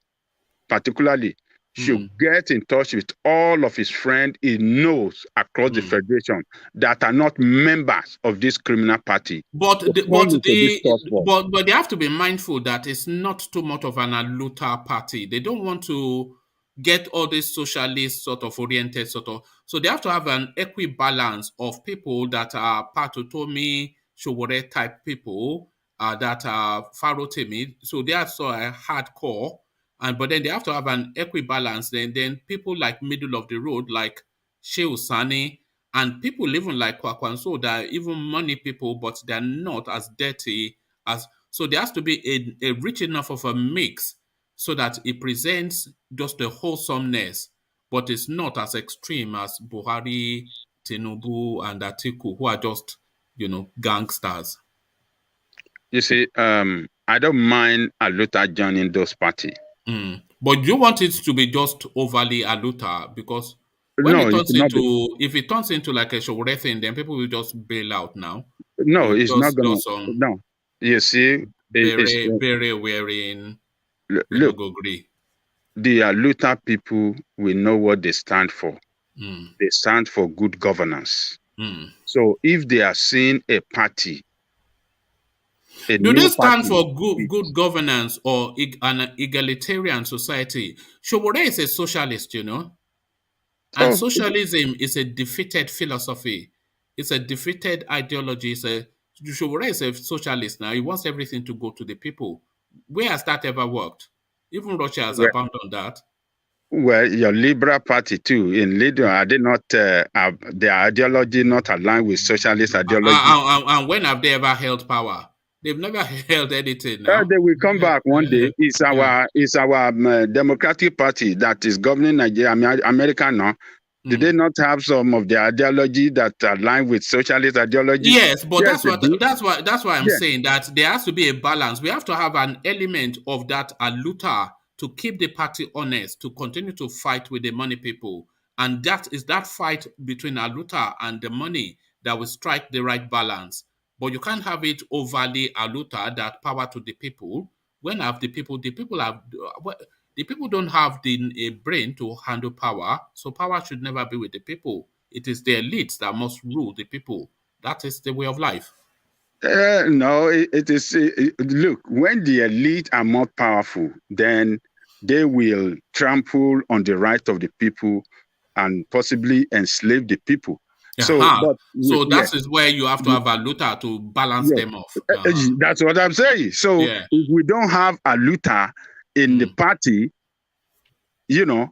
particularly, should get in touch with all of his friends he knows across the federation that are not members of this criminal party. But they have to be mindful that it's not too much of an alluta party. They don't want to get all these socialist sort of oriented so they have to have an equibalance of people that are Patotomi, Showore type people, that are Farotemi. So they are so hardcore. But then they have to have an equibalance. Then people like middle of the road, like Shehu Sani, and people even like KWAKWANSO, that are even money people, but they're not as dirty as. So there has to be a rich enough of a mix so that it presents just the wholesomeness, but it's not as extreme as Buhari, Tinubu, and Atiku, who are just, gangsters. You see, I don't mind Aluta joining those parties. But you want it to be just overly Aluta, because when if it turns into like a Showore thing, then people will just bail out now. No, it's not going to. No, you see, very wearing. Look, the Aluta people will know what they stand for. They stand for good governance. So if they are seeing a party, do they stand for good governance or an egalitarian society? Showore is a socialist, and socialism is a defeated philosophy. It's a defeated ideology. Showore is a socialist now. He wants everything to go to the people. Where has that ever worked? Even Russia has abandoned that. Well, your Liberal Party too, in Libya, are they not, have their ideology not aligned with socialist ideology? And when have they ever held power? They've never held anything now. They will come back one day. It's our Democratic Party that is governing Nigeria, America now. Do they not have some of their ideology that align with socialist ideology? Yes, but that's why I'm saying that there has to be a balance. We have to have an element of that aluta to keep the party honest, to continue to fight with the money people. And that is that fight between aluta and the money that will strike the right balance. But you can't have it overly aluta, that power to the people. When have the people don't have a brain to handle power, so power should never be with the people. It is the elites that must rule the people. That is the way of life. No, it is. Look, when the elite are more powerful, then they will trample on the right of the people and possibly enslave the people. So that is where you have to have a Luther to balance them off. That's what I'm saying. So if we don't have a Luther in the party, the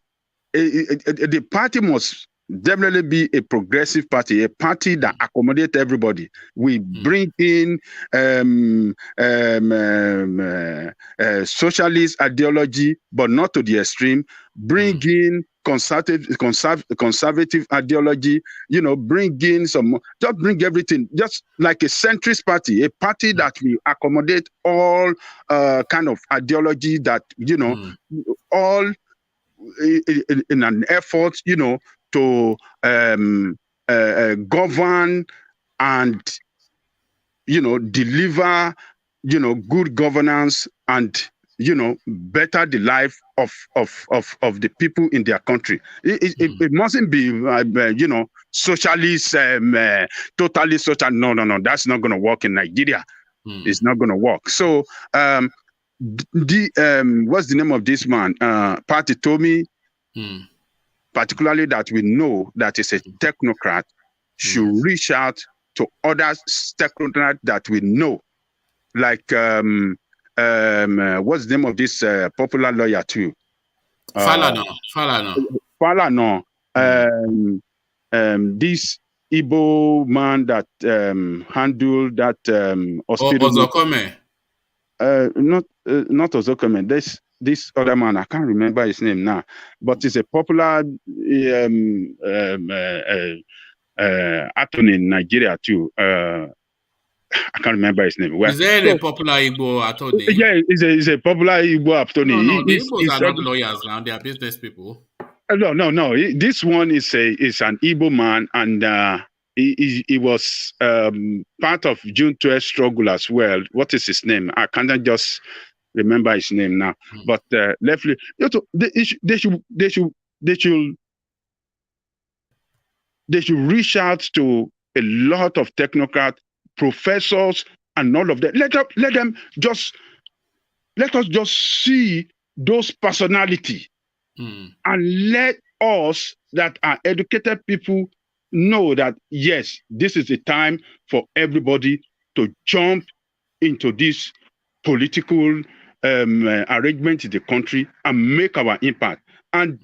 party must definitely be a progressive party, a party that accommodates everybody. We bring in socialist ideology, but not to the extreme. Bring in conservative ideology, bring in just bring everything, just like a centrist party, a party that will accommodate all kind of ideology that, all in an effort, to govern and, deliver, good governance and, better the life of the people in their country. It mustn't be, socialist, totally social. No, that's not going to work in Nigeria. It's not going to work. So, what's the name of this man? Party told me, particularly that we know that is a technocrat, should reach out to other technocrats that we know, like what's the name of this popular lawyer too? Falana. This Igbo man that handled that hospital. Ozokome. Not Ozokome. This other man, I can't remember his name now, but he's a popular attorney in Nigeria too. I can't remember his name. Is there a popular Igbo attorney? Yeah, he's a popular Igbo attorney. No, the Igbos are not lawyers now; they are business people. No. This one is an Igbo man, and he was part of June 12 struggle as well. What is his name? I can't just remember his name now. But lastly, they should reach out to a lot of technocrats, professors, and all of that. Let us just see those personalities, and let us that are educated people know that yes, this is the time for everybody to jump into this political arrangement in the country and make our impact. And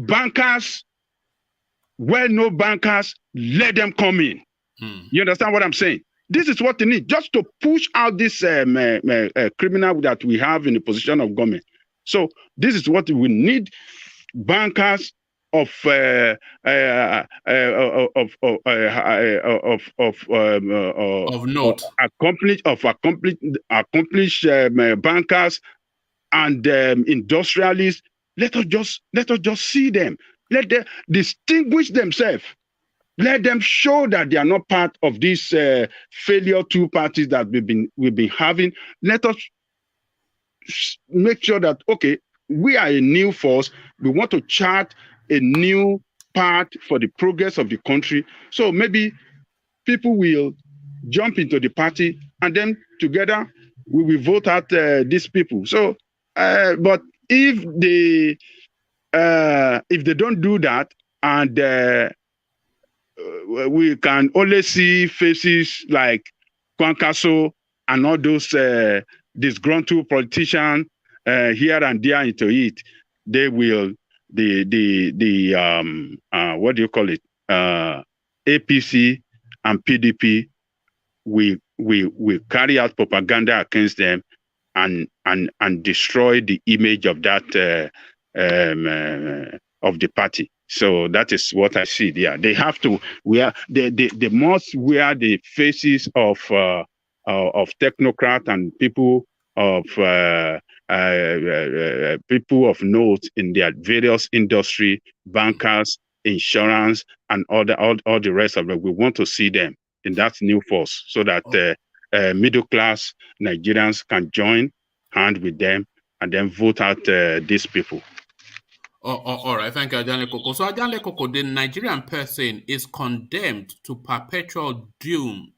bankers, well-known bankers, let them come in. You understand what I'm saying? This is what they need, just to push out this criminal that we have in the position of government. So this is what we need: bankers of note, accomplished bankers and industrialists. Let us just see them. Let them distinguish themselves. Let them show that they are not part of this failure two parties that we've been having. Let us make sure that we are a new force. We want to chart a new path for the progress of the country. So maybe people will jump into the party, and then together we will vote out these people. So, but if they don't do that, and we can only see faces like KWAKWANSO and all those disgruntled politicians here and there into it, they will what do you call it? APC and PDP will carry out propaganda against them and destroy the image of that of the party. So that is what I see there. They have to wear they must wear the faces of technocrats and people of note in their various industry, bankers, insurance, and all the rest of it. We want to see them in that new force, so that middle class Nigerians can join hand with them and then vote out these people. All right, thank you, Ajanle Koko. So, Ajanle Koko, the Nigerian person is condemned to perpetual doom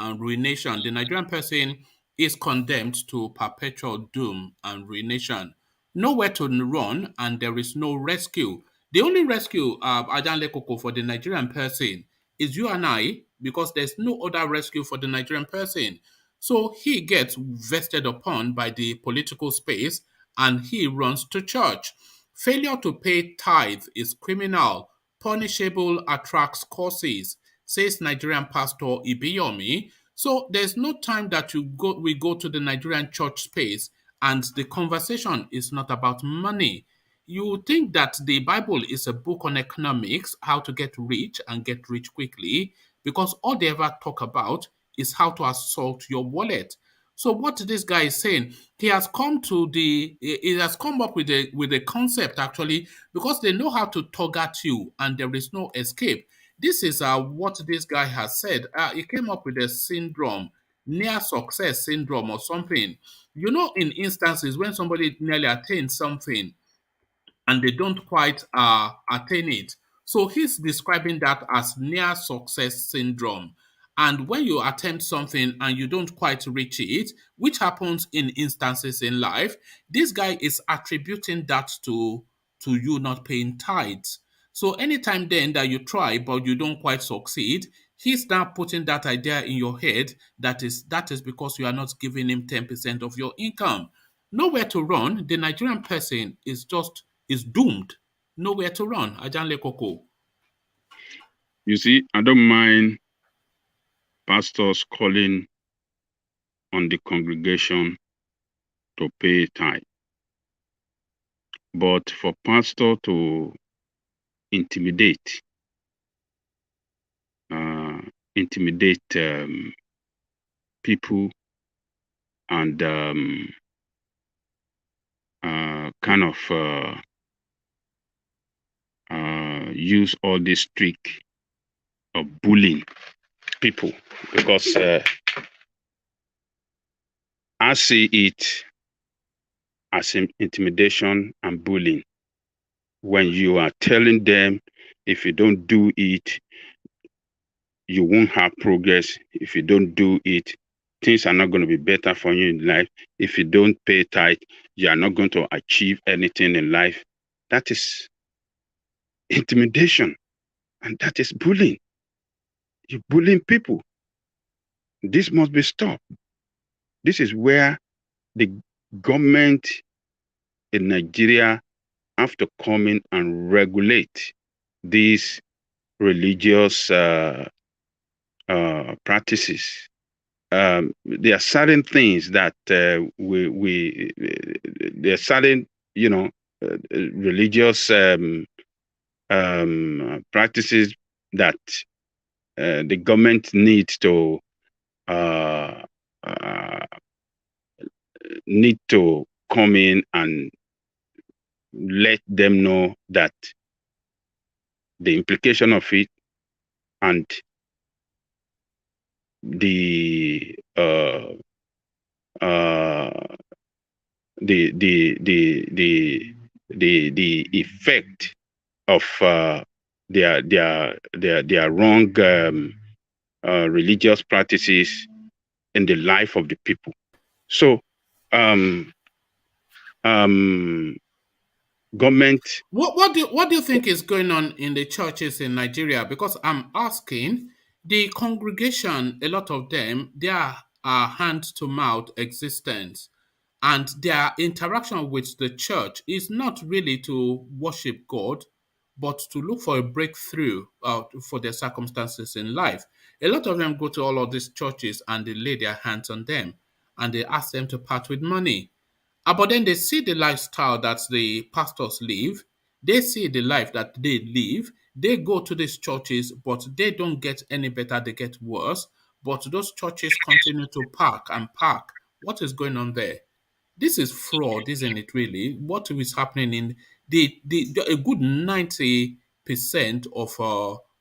and ruination. The Nigerian person is condemned to perpetual doom and ruination. Nowhere to run, and there is no rescue. The only rescue, Ajanle Koko, for the Nigerian person is you and I, because there's no other rescue for the Nigerian person. So he gets vested upon by the political space, and he runs to church. Failure to pay tithe is criminal. Punishable attracts curses, says Nigerian pastor Ibiyeomi. So there's no time that we go to the Nigerian church space and the conversation is not about money. You think that the Bible is a book on economics, how to get rich and get rich quickly, because all they ever talk about is how to assault your wallet. So what this guy is saying, he has come up with a concept, actually, because they know how to target you and there is no escape. This is what this guy has said. He came up with a syndrome, near success syndrome or something. In instances when somebody nearly attains something and they don't quite attain it. So he's describing that as near success syndrome. And when you attempt something and you don't quite reach it, which happens in instances in life, this guy is attributing that to you not paying tithes. So anytime then that you try but you don't quite succeed, he's now putting that idea in your head that is because you are not giving him 10% of your income. Nowhere to run. The Nigerian person is doomed. Nowhere to run. Ajanle Koko. You see, I don't mind pastors calling on the congregation to pay tithe. But for pastor to intimidate people and kind of use all this trick of bullying people, because I see it as intimidation and bullying. When you are telling them, if you don't do it, you won't have progress. If you don't do it, things are not going to be better for you in life. If you don't pay tithe, you are not going to achieve anything in life. That is intimidation, and that is bullying. You're bullying people. This must be stopped. This is where the government in Nigeria have to come in and regulate these religious practices. There are certain things that there are certain, religious practices that the government needs to come in and let them know that the implication of it and the effect of their wrong religious practices in the life of the people. So government. What do you think is going on in the churches in Nigeria? Because I'm asking the congregation, a lot of them, they are hand to mouth existence, and their interaction with the church is not really to worship God, but to look for a breakthrough for their circumstances in life. A lot of them go to all of these churches and they lay their hands on them and they ask them to part with money. But then they see the lifestyle that the pastors live. They see the life that they live. They go to these churches, but they don't get any better. They get worse. But those churches continue to park and park. What is going on there? This is fraud, isn't it? Really, what is happening in a good 90%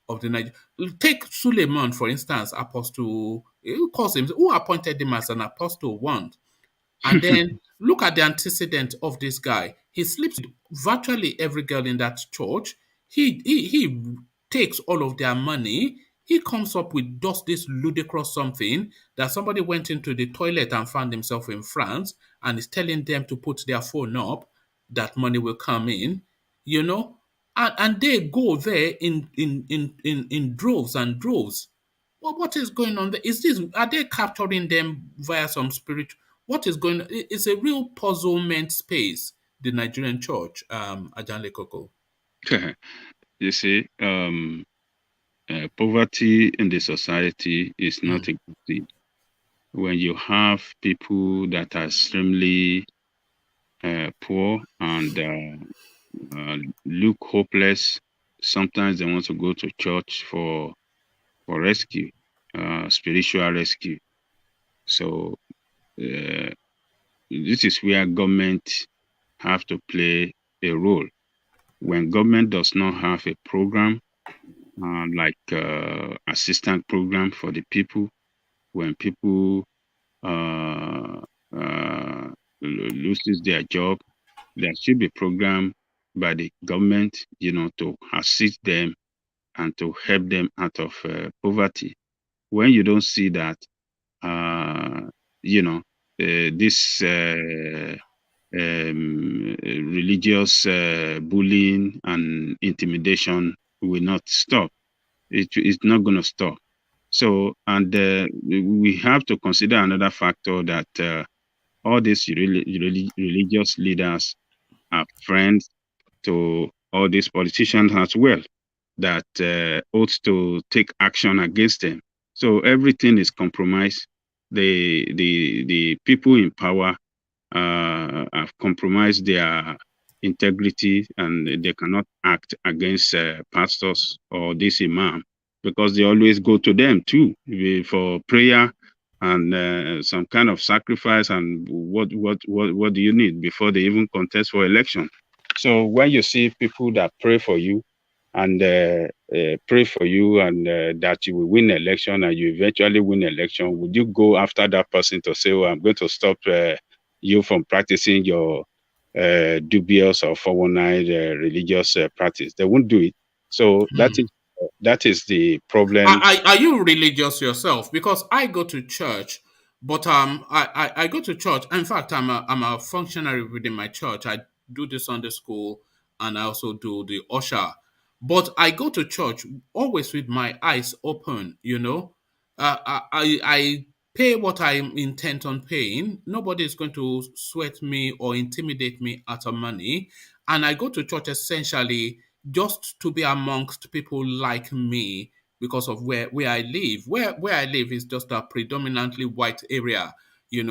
of the Niger. Take Suleiman for instance, apostle. Who appointed him as an apostle once? And then look at the antecedent of this guy. He sleeps with virtually every girl in that church. He takes all of their money. He comes up with just this ludicrous something that somebody went into the toilet and found himself in France and is telling them to put their phone up, that money will come in, you know, and they go there in droves and droves. Well, what is going on there? Are they capturing them via some spirit? What is going on? It's a real puzzlement space, the Nigerian church, Ajanle Koko. You see, poverty in the society is not a good thing. When you have people that are extremely poor and look hopeless, sometimes they want to go to church for rescue, spiritual rescue. So this is where government have to play a role. When government does not have a program like assistance program for the people, when people loses their job, there should be program by the government, to assist them and to help them out of poverty. When you don't see that, this religious bullying and intimidation will not stop. It's not going to stop. So, and we have to consider another factor that all these religious leaders are friends to all these politicians as well, that ought to take action against them. So everything is compromised. The people in power have compromised their integrity, and they cannot act against pastors or this imam, because they always go to them too for prayer and some kind of sacrifice. And what do you need before they even contest for election? So when you see people that pray for you and pray for you, and that you will win election, and you eventually win election, would you go after that person to say, "Oh, I'm going to stop you from practicing your dubious or 419 religious practice"? They won't do it. So that is the problem. Are you religious yourself? Because I go to church, but I go to church. In fact, I'm a functionary within my church. I do the Sunday school and I also do the usher. But I go to church always with my eyes open. I pay what I'm intent on paying. Nobody is going to sweat me or intimidate me out of money. And I go to church essentially just to be amongst people like me because of where I live. Where I live is just a predominantly white area,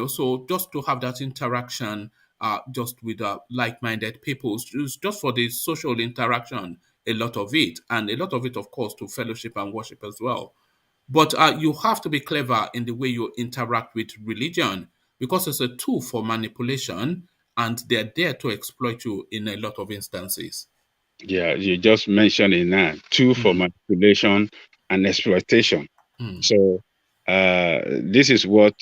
so just to have that interaction just with like-minded people, just for the social interaction, a lot of it, and a lot of it, of course, to fellowship and worship as well. But you have to be clever in the way you interact with religion because it's a tool for manipulation and they're there to exploit you in a lot of instances. Yeah, you just mentioned it now. Tool for manipulation and exploitation. So this is what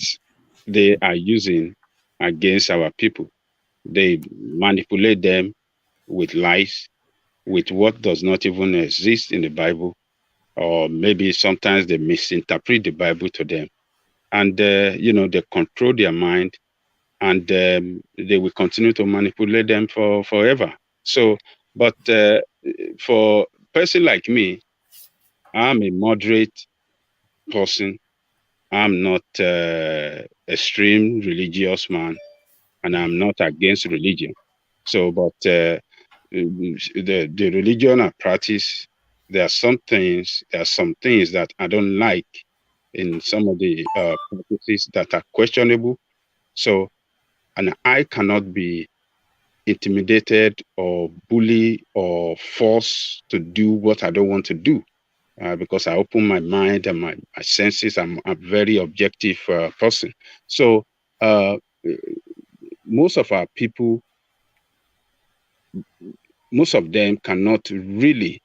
they are using against our people. They manipulate them with lies, with what does not even exist in the Bible, or maybe sometimes they misinterpret the Bible to them. And, they control their mind, and they will continue to manipulate them forever. So, but for a person like me, I'm a moderate person. I'm not extreme religious man, and I'm not against religion. So, but the religion I practice, there are some things that I don't like in some of the practices that are questionable. So, and I cannot be intimidated or bullied or forced to do what I don't want to do. Because I open my mind and my senses. I'm a very objective person. So most of our people, most of them cannot really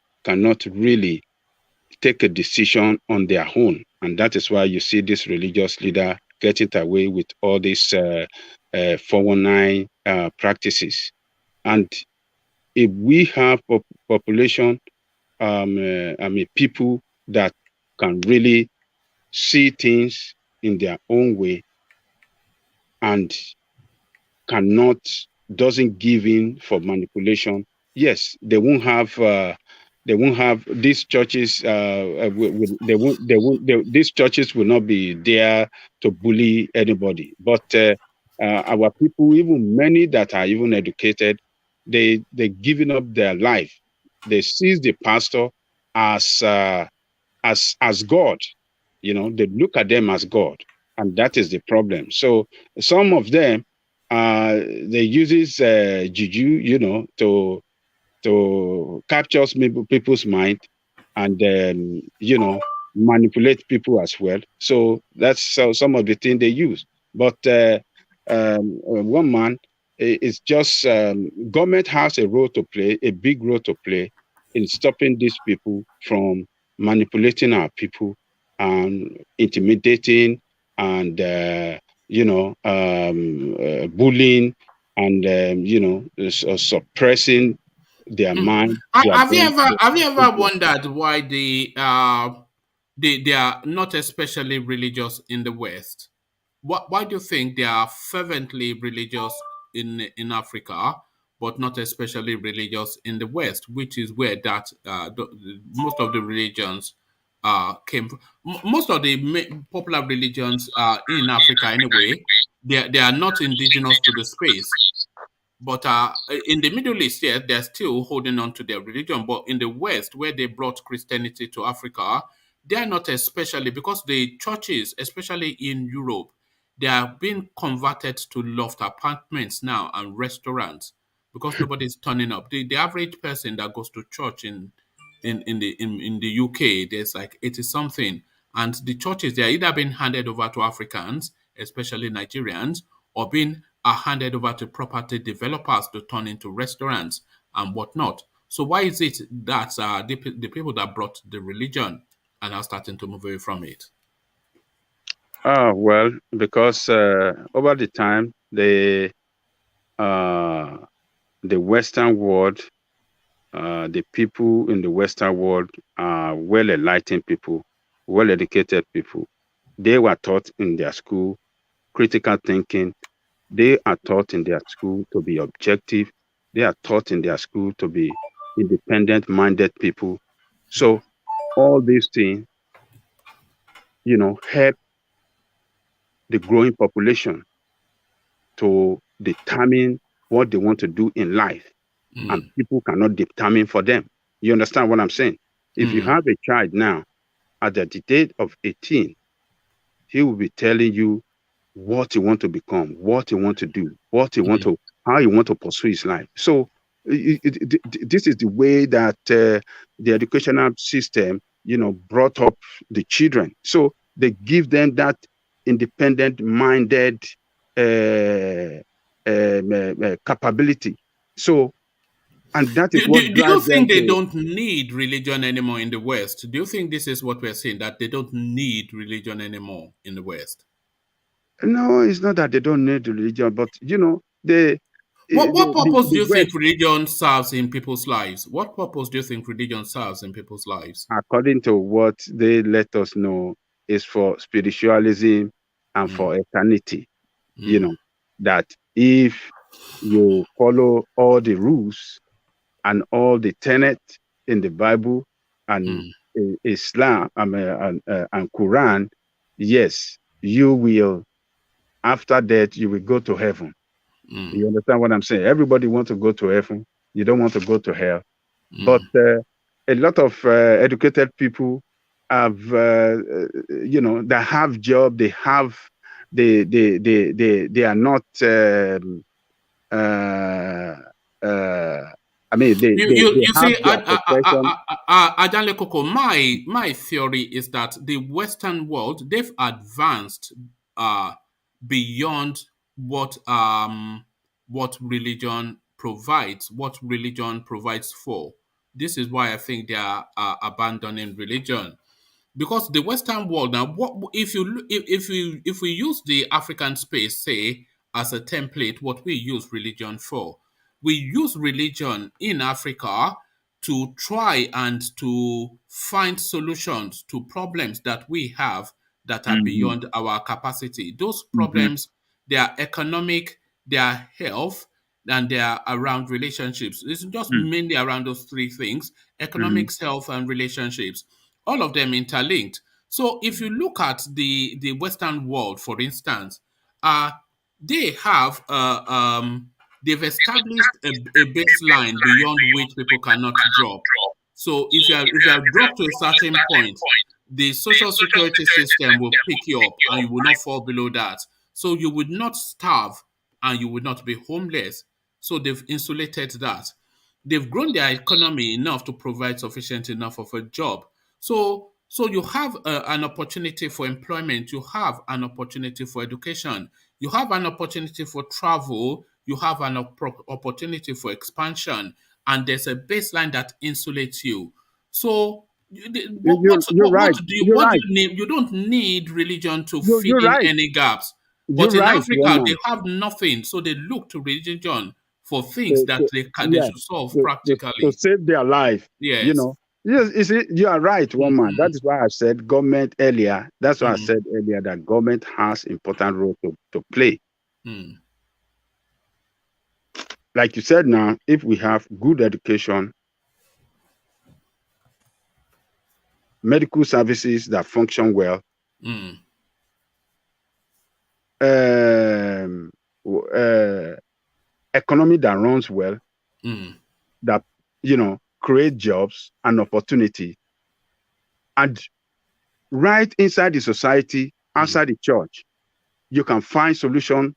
take a decision on their own. And that is why you see this religious leader getting away with all these 419 practices. And if we have population, people that can really see things in their own way and doesn't give in for manipulation, yes, they won't have these churches. These churches will not be there to bully anybody. But our people, even many that are even educated, they're giving up their life. They see the pastor as God. They look at them as God, and that is the problem. So some of them they uses juju, to capture people's mind and manipulate people as well. So that's some of the things they use. But one man is just government has a role to play, a big role to play in stopping these people from manipulating our people and intimidating and bullying and suppressing their mind. Have you ever wondered why they are not especially religious in the West? Why do you think they are fervently religious in Africa, but not especially religious in the West, which is where that most of the religions came from? Most of the popular religions in Africa, anyway, they are not indigenous to the space. But in the Middle East, yes, they're still holding on to their religion. But in the West, where they brought Christianity to Africa, they are not especially, because the churches, especially in Europe, they are being converted to loft apartments now and restaurants because nobody's turning up. The average person that goes to church in the UK, there's like 80 something. And the churches, they are either being handed over to Africans, especially Nigerians, or being are handed over to property developers to turn into restaurants and whatnot. So why is it that the people that brought the religion are now starting to move away from it? Well, because over the time, the Western world, the people in the Western world are well-enlightened people, well-educated people. They were taught in their school critical thinking. They are taught in their school to be objective. They are taught in their school to be independent-minded people. So all these things, help the growing population to determine what they want to do in life. And people cannot determine for them. You understand what I'm saying? If you have a child now, at the date of 18, he will be telling you what he want to become, what he want to do, how he want to pursue his life. So this is the way that the educational system, brought up the children. So they give them that independent-minded capability. So, and that is what do you think they to... don't need religion anymore in the West? Do you think this is what we're saying, that they don't need religion anymore in the West? No, it's not that they don't need religion, but what purpose do you West, think religion serves in people's lives? What purpose do you think religion serves in people's lives? According to what they let us know, is for spiritualism and for eternity. That if you follow all the rules and all the tenets in the Bible and Islam and Quran, yes, you will, after that, you will go to heaven. You understand what I'm saying? Everybody wants to go to heaven. You don't want to go to hell. But a lot of educated people have, that have job. They are not. I mean, they have see, their profession. Ajanle Koko, my theory is that the Western world, they've advanced beyond what religion provides, for. This is why I think they are abandoning religion. Because the Western world now, what if we use the African space, say, as a template, what we use religion for? We use religion in Africa to try and to find solutions to problems that we have that are beyond our capacity. Those problems, they are economic, they are health, and they are around relationships. It's just mainly around those three things: economics, health, and relationships. All of them interlinked. So if you look at the Western world, for instance, they have they've established a baseline beyond which people cannot drop. So if you are dropped to a certain point, the social security system will pick you up and you will not fall below that. So you would not starve and you would not be homeless. So they've insulated that. They've grown their economy enough to provide sufficient enough of a job. So you have an opportunity for employment. You have an opportunity for education. You have an opportunity for travel. You have an opportunity for expansion. And there's a baseline that insulates you. So what do you need? You don't need religion to fill in any gaps. But in Africa, they have nothing. So they look to religion for things that they should solve practically. To save their life. Yes. Yes, you see, you are right, woman. That is why I said government earlier. That's why I said earlier that government has important role to play. Like you said now, if we have good education, medical services that function well, economy that runs well, that, create jobs and opportunity, and right inside the society, outside the church, you can find solution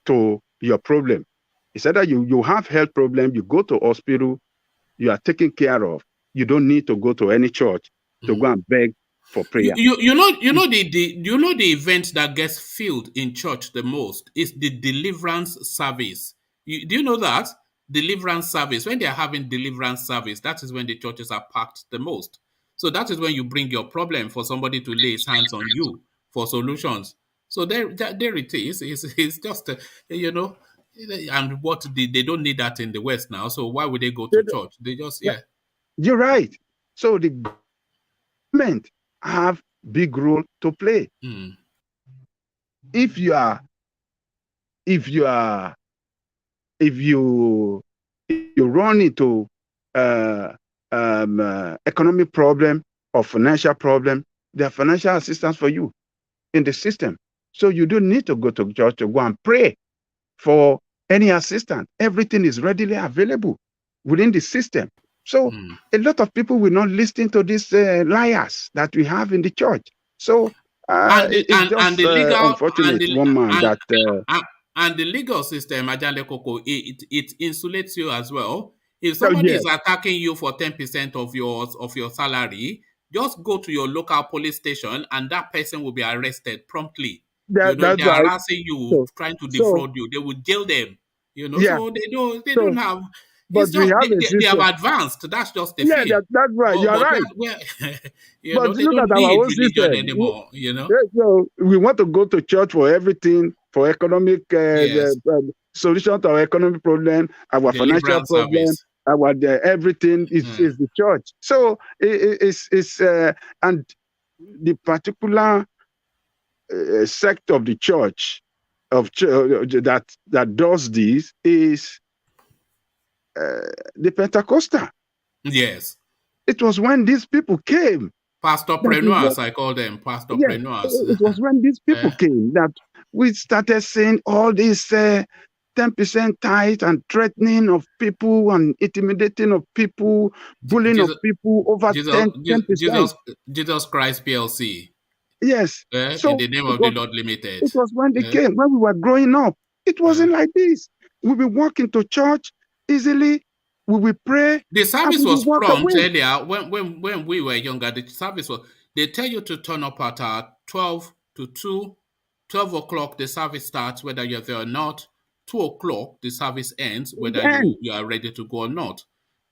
to your problem. It's either you have health problem, you go to hospital, you are taken care of. You don't need to go to any church to go and beg for prayer. You know the event that gets filled in church the most is the deliverance service. Do you know that? deliverance service. When they are having deliverance service, that is when the churches are packed the most. So that is when you bring your problem for somebody to lay his hands on you for solutions. So there it is. It's just, and what they don't need that in the West now. So why would they go to church? They just, You're right. So the government have big role to play. If you run into economic problem or financial problem, there are financial assistance for you in the system. So you don't need to go to church to go and pray for any assistance. Everything is readily available within the system. So a lot of people will not listen to these liars that we have in the church. So it's just unfortunate, one man that... And the legal system, Ajale Koko, it insulates you as well. If somebody is attacking you for 10% of your salary, just go to your local police station and that person will be arrested promptly. They're harassing you, trying to defraud you. They will jail them. So they don't have... But they have advanced. That's just the thing. That's right. You're right. But they don't need religion anymore. So we want to go to church for everything, for economic solution to our economic problem, our financial problem, our everything is the church. So it's and the particular sect of the church that does this is the Pentecostal. Yes. It was when these people came. Pastorpreneurs, I call them. Pastorpreneurs. It was when these people came that we started seeing all these 10% tithe and threatening of people and intimidating of people, bullying of people over 10%. Jesus Christ PLC. Yes. So in the name of the Lord Limited. It was when they came, when we were growing up. It wasn't like this. We will walk into church easily. We will pray. The service was prompt earlier. When we were younger, the service was... They tell you to turn up at 12 to 2. 12 o'clock, the service starts, whether you're there or not. 2 o'clock, the service ends, whether you are ready to go or not.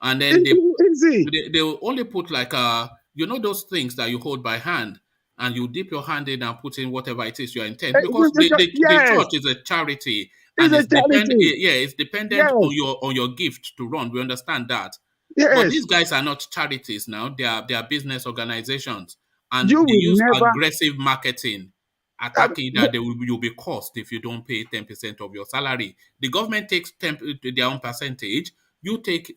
And then they will only put like those things that you hold by hand, and you dip your hand in and put in whatever it is your intent. Because the church is a charity. And it's dependent on your gift to run. We understand that. Yes. But these guys are not charities now. They are business organizations. And they use aggressive marketing, attacking that you'll be cost if you don't pay 10% of your salary. The government takes their own percentage. You take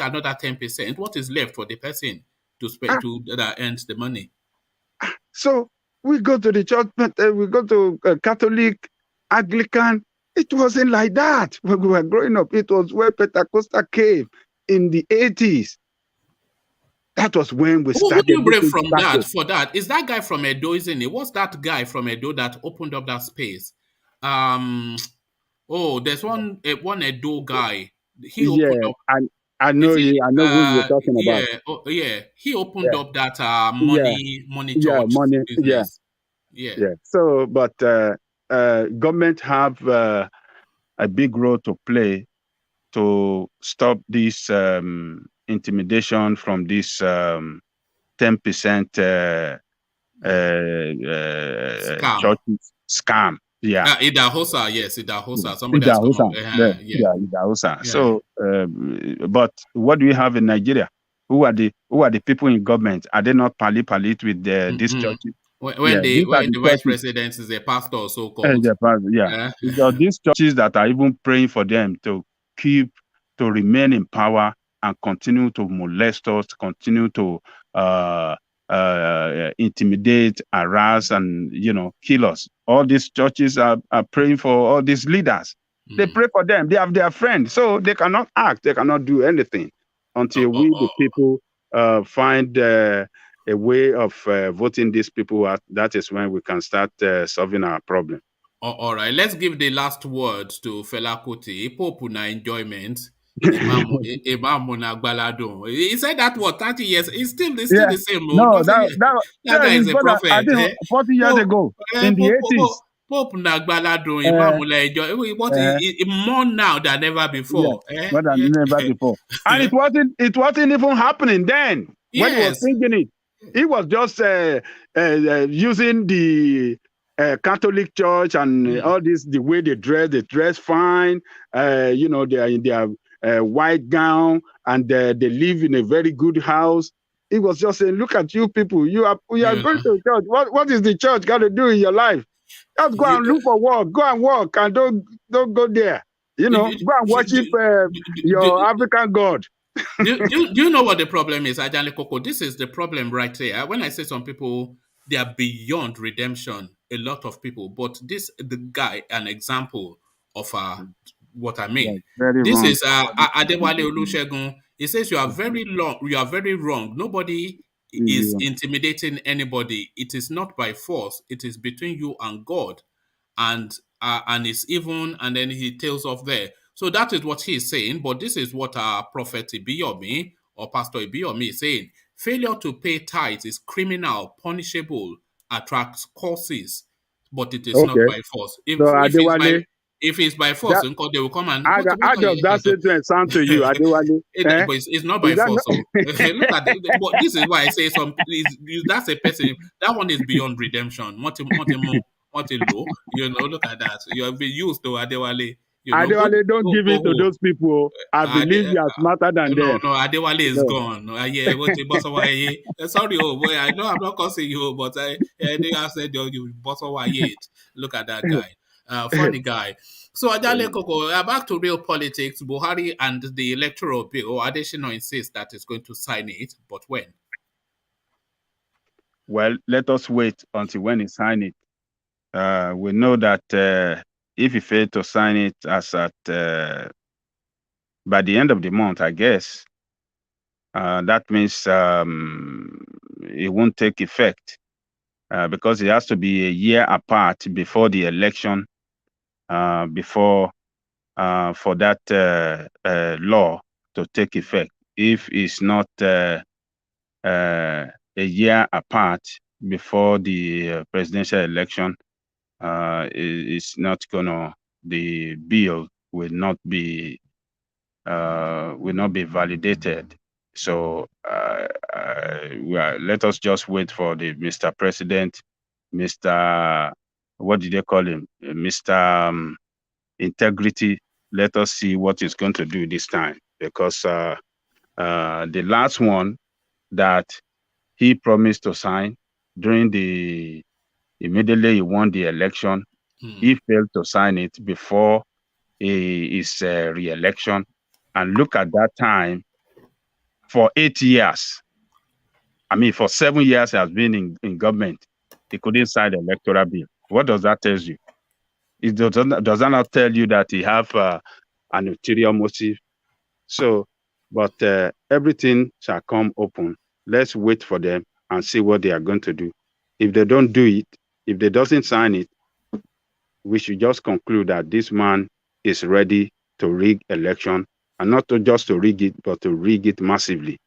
another 10%. What is left for the person to spend that earns the money? So we go to the church, we go to Catholic, Anglican. It wasn't like that when we were growing up. It was where Pentecostal came in the 80s. That was when we started. Who do you bring from that for that? Is that guy from Edo, isn't it? What's that guy from Edo that opened up that space? There's one Edo guy. He opened up. I know who you're talking about. He opened up that money church business. Yeah. So, but government have a big role to play to stop this intimidation from this 10% scam. Yeah. Idahosa. Somebody Idahosa. Yeah. So, but what do we have in Nigeria? Who are the people in government? Are they not palliate with these churches? When the vice president is a pastor or so-called. These churches that are even praying for them to remain in power and continue to molest us, continue to intimidate, harass, and kill us. All these churches are praying for all these leaders. They pray for them. They have their friends, so they cannot act. They cannot do anything until we, the people, find a way of voting these people out. That is when we can start solving our problem. All right, let's give the last words to Fela Kuti. Pope na enjoyment. He said that 30 years. It's still the same. No, that guy is a prophet. 40 years ago in the 80s. Pope Nagbalado, Imam more now than ever before. Yes, more than never before. And it wasn't even happening then when he was thinking it. He was just using the Catholic Church and all this, the way they dress fine. They are in their white gown and they live in a very good house. He was just saying, look at you people, you are going to church. What is the church got to do in your life? Just go and look for work. Go and work and don't go there. Go and worship your African God. do you know what the problem is, Ajale Koko? This is the problem right here. When I say some people, they are beyond redemption, a lot of people. But the guy, an example of what I mean. This wrong. Is Adewale Olusegun. He says you are very wrong. Nobody is intimidating anybody. It is not by force. It is between you and God. And it's even, and then he tails off there. So that is what he is saying, but this is what our prophet Ibiyeomi or Pastor Ibiyeomi is saying. Failure to pay tithes is criminal, punishable, attracts curses, but it is not by force. If it's by force, they will come and... How does that statement sound to you, Adewale? But it's not by force. So, look at it. But this is why I say that's a person, that one is beyond redemption. What a low, look at that. You have been used to Adewale. Adewale, don't give it to those people. I believe you are smarter than them. No, Adewale is gone. Sorry, boy, I know I'm not cursing you, but I think I said you boss over yet. Look at that guy. Funny guy. So Ajale Koko, back to real politics. Buhari and the electoral bill. Adesina insists that it's going to sign it, but when? Well, let us wait until when he sign it. We know that if he failed to sign it as at by the end of the month, I guess, that means it won't take effect because it has to be a year apart before the election, for that law to take effect. If it's not a year apart before the presidential election, the bill will not be validated. So let us just wait for the Mr. President, Mr. What did they call him? Mr. Integrity. Let us see what he's going to do this time, because the last one that he promised to sign immediately he won the election, he failed to sign it before his re-election. And look at that time, for 8 years, for 7 years he has been in government, he couldn't sign the electoral bill. What does that tell you? It does that not tell you that he have an ulterior motive? So, but everything shall come open. Let's wait for them and see what they are going to do. If they don't do it, if they doesn't sign it, we should just conclude that this man is ready to rig election, and not just to rig it, but to rig it massively.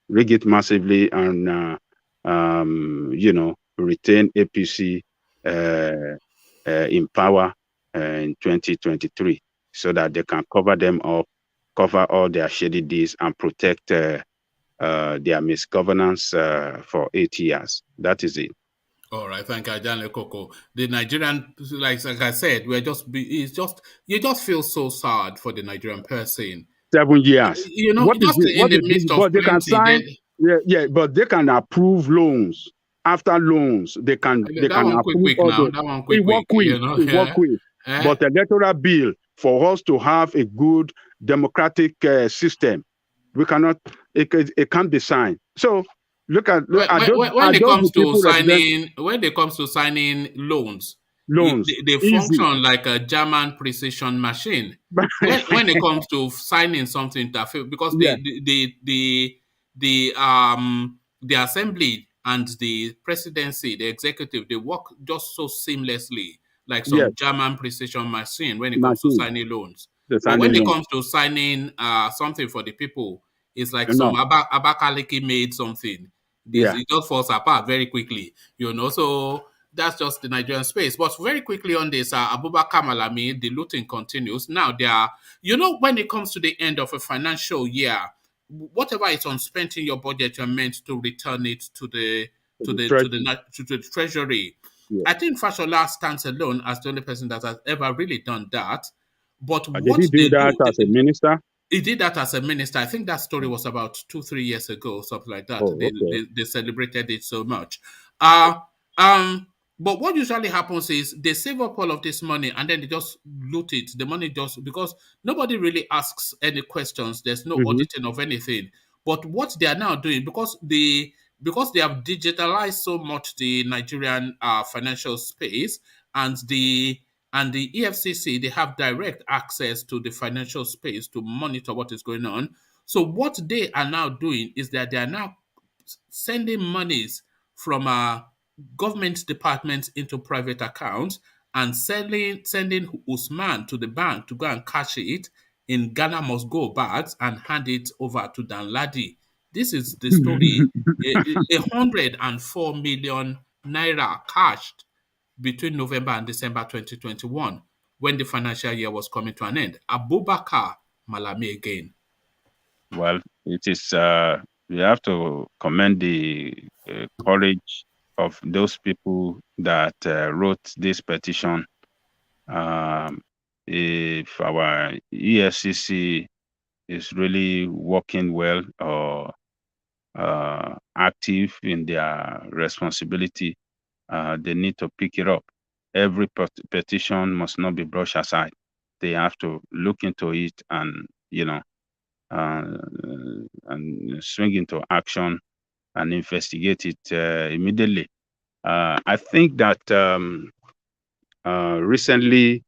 Rig it massively and, retain APC in power in 2023 so that they can cover them up, cover all their shady deeds and protect their misgovernance for 8 years. That is it. All right, thank you, Ajale Koko. The Nigerian, like I said, you just feel so sad for the Nigerian person. 7 years. What just is in the midst of they can sign. But they can approve loans. After loans, they can approve quick now. That one quick. Work quick. But the electoral bill, for us to have a good democratic system, we cannot. It can't be signed. So. When it comes to signing loans, they function like a German precision machine. when it comes to signing something, because the assembly and the presidency, the executive, they work just so seamlessly, like some German precision machine when it comes to signing loans. But when it comes to signing something for the people, it's like some Abakaliki made something. It just falls apart very quickly, So that's just the Nigerian space. But very quickly on this, Abubakar Malami, the looting continues. Now, there are, when it comes to the end of a financial year, whatever is unspent in your budget, you're meant to return it to the treasury. Yeah. I think Fashola stands alone as the only person that has ever really done that. But Did what he do that as a minister? He did that as a minister. I think that story was about 2-3 years ago, something like that. Oh, okay. They celebrated it so much. But what usually happens is they save up all of this money and then they just loot it. The money just, because nobody really asks any questions. There's no auditing of anything. But what they are now doing, because they have digitalized so much the Nigerian financial space, and the EFCC, they have direct access to the financial space to monitor what is going on. So what they are now doing is that they are now sending monies from government departments into private accounts and sending Usman to the bank to go and cash it in Ghana must go bags and hand it over to Danladi. This is the story. 104 million naira cashed between November and December 2021, when the financial year was coming to an end. Abubakar Malami again. Well, it is, we have to commend the courage of those people that wrote this petition. If our EFCC is really working well or active in their responsibility, they need to pick it up. Every petition must not be brushed aside. They have to look into it and, and swing into action and investigate it immediately. I think that recently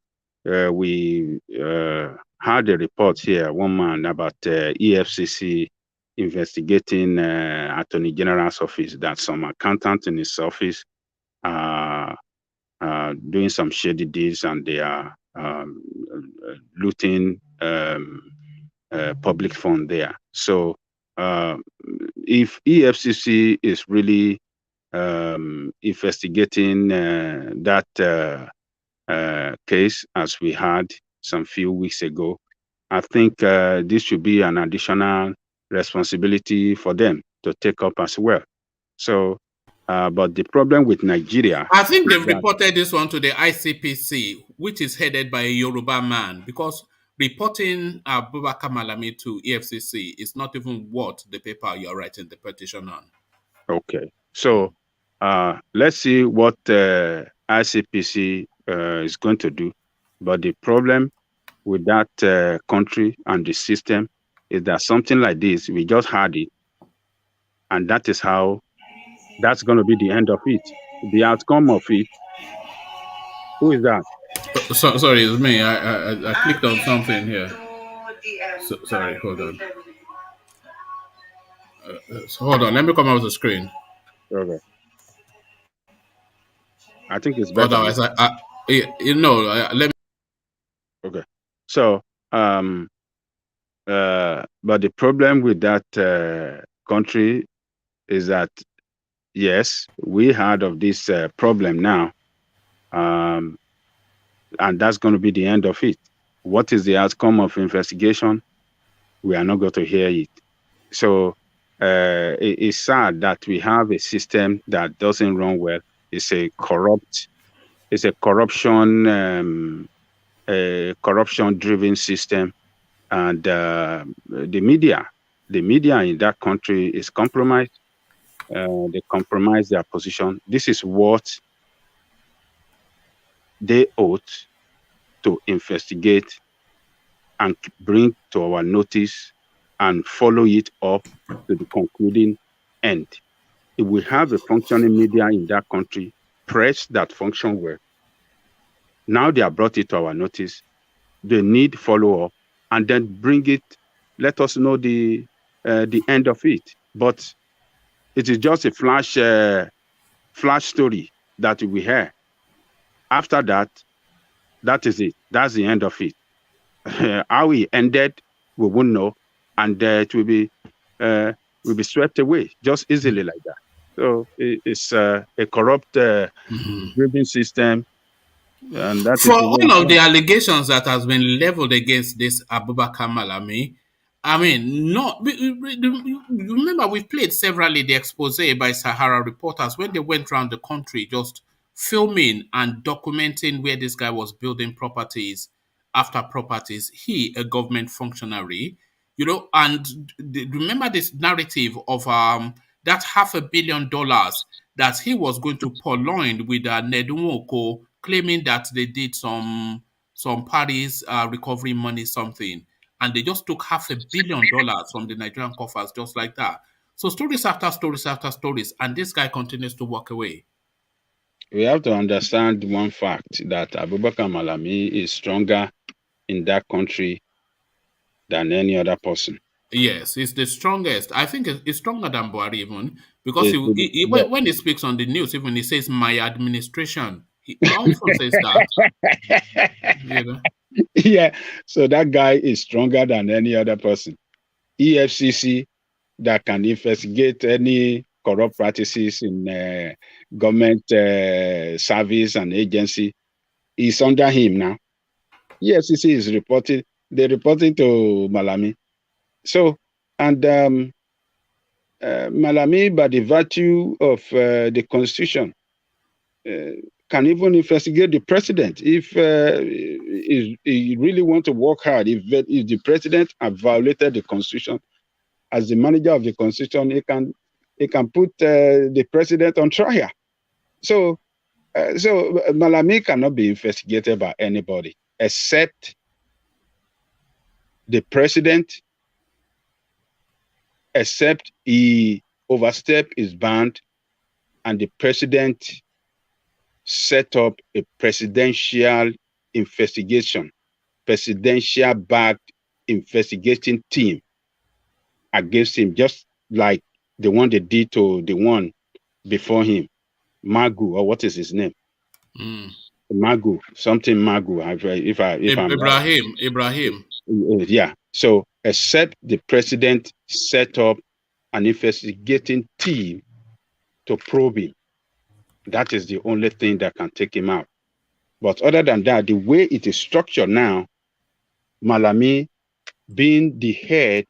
we had a report here, one man, about EFCC investigating Attorney General's office, that some accountant in his office doing some shady deals, and they are looting public fund there. So if EFCC is really investigating that case, as we had some few weeks ago, I think this should be an additional responsibility for them to take up as well. So, but the problem with Nigeria, I think they've reported this one to the ICPC, which is headed by a Yoruba man, because reporting Abubakar Malami to EFCC is not even worth the paper you're writing the petition on. Okay, so let's see what ICPC is going to do. But the problem with that country and the system is that something like this, we just had it, and that is how that's going to be the end of it. The outcome of it. Who is that? Sorry, it's me. I clicked on something here. Sorry, hold on. Hold on. Let me come out of the screen. Okay. I think it's better. Otherwise, let me. Okay. So, but the problem with that country is that, yes, we heard of this problem now, and that's going to be the end of it. What is the outcome of investigation? We are not going to hear it. So it's sad that we have a system that doesn't run well. It's a corruption-driven system, and the media in that country is compromised. They compromise their position. This is what they ought to investigate and bring to our notice and follow it up to the concluding end. If we have a functioning media in that country, press that function well, now they have brought it to our notice, they need follow-up, and then bring it, let us know the end of it. But it is just a flash story that we hear. After that, that is it. That's the end of it. How it ended, we won't know, and it will be swept away just easily like that. So it's a corrupt grieving system, and that is For the way all it of the is. allegations that has been leveled against this Abubakar Malami, I mean, no, you remember we played severally the expose by Sahara reporters when they went around the country just filming and documenting where this guy was building properties after properties. He, a government functionary, and remember this narrative of that $500 million that he was going to purloin with Nedunwoko, claiming that they did some parties recovery money something, and they just took $500 million from the Nigerian coffers just like that. So stories after stories after stories, and this guy continues to walk away. We have to understand one fact that Abubakar Malami is stronger in that country than any other person. Yes, he's the strongest. I think he's stronger than Buhari even because It- when he speaks on the news, even he says my administration. He often says that. You know. yeah, so that guy is stronger than any other person. EFCC that can investigate any corrupt practices in government service and agency is under him now. EFCC is reporting, they're reporting to Malami. So, and Malami, by the virtue of the constitution, can even investigate the president if he really want to work hard. If the president have violated the constitution, as the manager of the constitution, he can put the president on trial. So Malami cannot be investigated by anybody except the president, except he overstep his bound and the president set up a presidential investigation, presidential backed investigating team against him, just like the one they did to the one before him, Magu, or what is his name? Magu, something Magu. If I'm Ibrahim. Yeah. So except the president set up an investigating team to probe him. That is the only thing that can take him out. But other than that, the way it is structured now, Malami being the head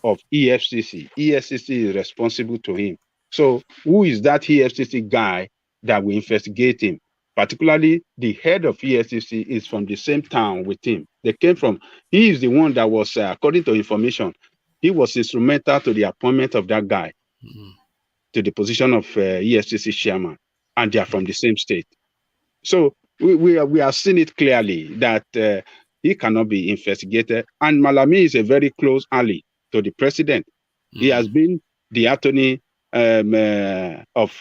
of EFCC is responsible to him. So who is that EFCC guy that will investigate him? Particularly the head of EFCC is from the same town with him. They came from, he is the one that was, according to information, he was instrumental to the appointment of that guy to the position of EFCC chairman, and they are from the same state. So we are seeing it clearly that he cannot be investigated. And Malami is a very close ally to the president. He has been the attorney of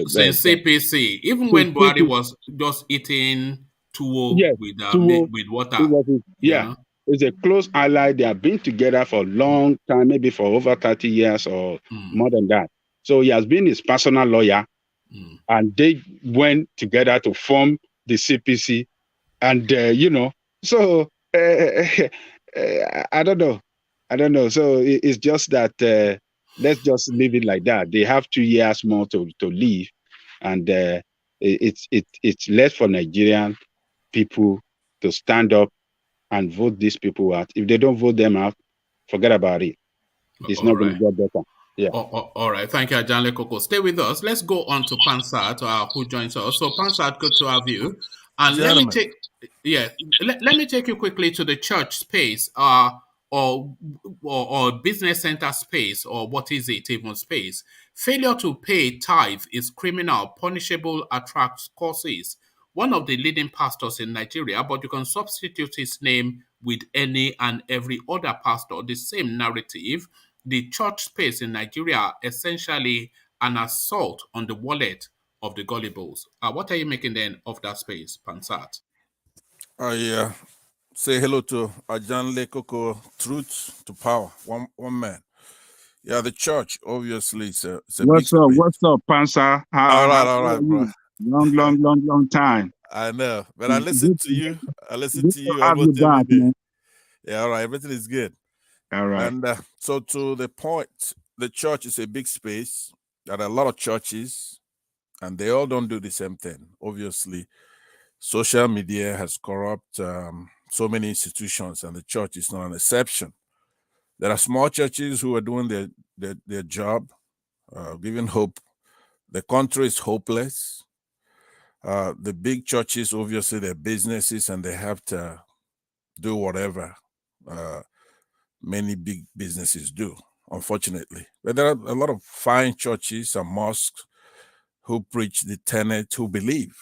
CPC. Even when Buhari was just eating tuwo with water. It's a close ally. They have been together for a long time, maybe for over 30 years or more than that. So he has been his personal lawyer, and they went together to form the CPC. And, so I don't know. So it's just that let's just leave it like that. They have 2 years more to live. And it's left for Nigerian people to stand up and vote these people out. If they don't vote them out, forget about it. It's not going to get better. Yeah. All right. Thank you, Ajanle Koko. Stay with us. Let's go on to Pansat, who joins us. So, Pansat, good to have you. And let me take you quickly to the church space, or business center space, or what is it even space? Failure to pay tithe is criminal, punishable, attracts causes. One of the leading pastors in Nigeria, but you can substitute his name with any and every other pastor, the same narrative. The church space in Nigeria, essentially an assault on the wallet of the gullibles. What are you making then of that space, Pansat? I say hello to Ajanle Koko, truth to power, one man. Yeah, the church, obviously, it's a What's up, Pansa? All right, bro. Long time. I know, but I listen to you. I listen to you almost every day. Man. Yeah, all right, everything is good. All right. And so to the point, the church is a big space. There are a lot of churches, and they all don't do the same thing. Obviously, social media has corrupted so many institutions, and the church is not an exception. There are small churches who are doing their job, giving hope. The country is hopeless. The big churches, obviously, they're businesses, and they have to do whatever many big businesses do, unfortunately. But there are a lot of fine churches and mosques who preach the tenet, who believe,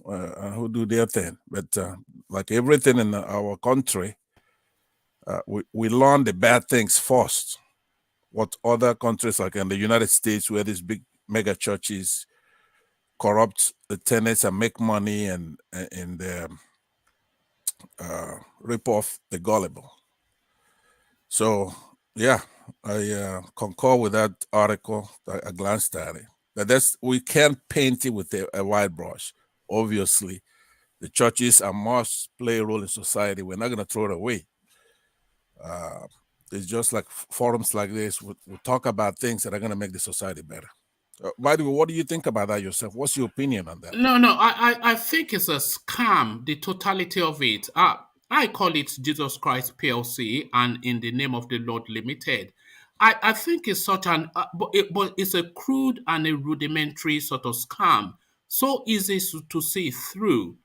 who do their thing. But like everything in our country, we learn the bad things first. What other countries, like in the United States, where these big mega churches corrupt the tenants and make money and rip off the gullible. So, yeah, I concur with that article. I glanced at it. But we can't paint it with a white brush. Obviously, the churches and mosques play a role in society. We're not going to throw it away. It's just like forums like this. We'll talk about things that are going to make the society better. By the way, what do you think about that yourself? What's your opinion on that? No, I think it's a scam, the totality of it. I call it Jesus Christ PLC and In the Name of the Lord Limited. I think it's such an, but it's a crude and a rudimentary sort of scam, so easy to see through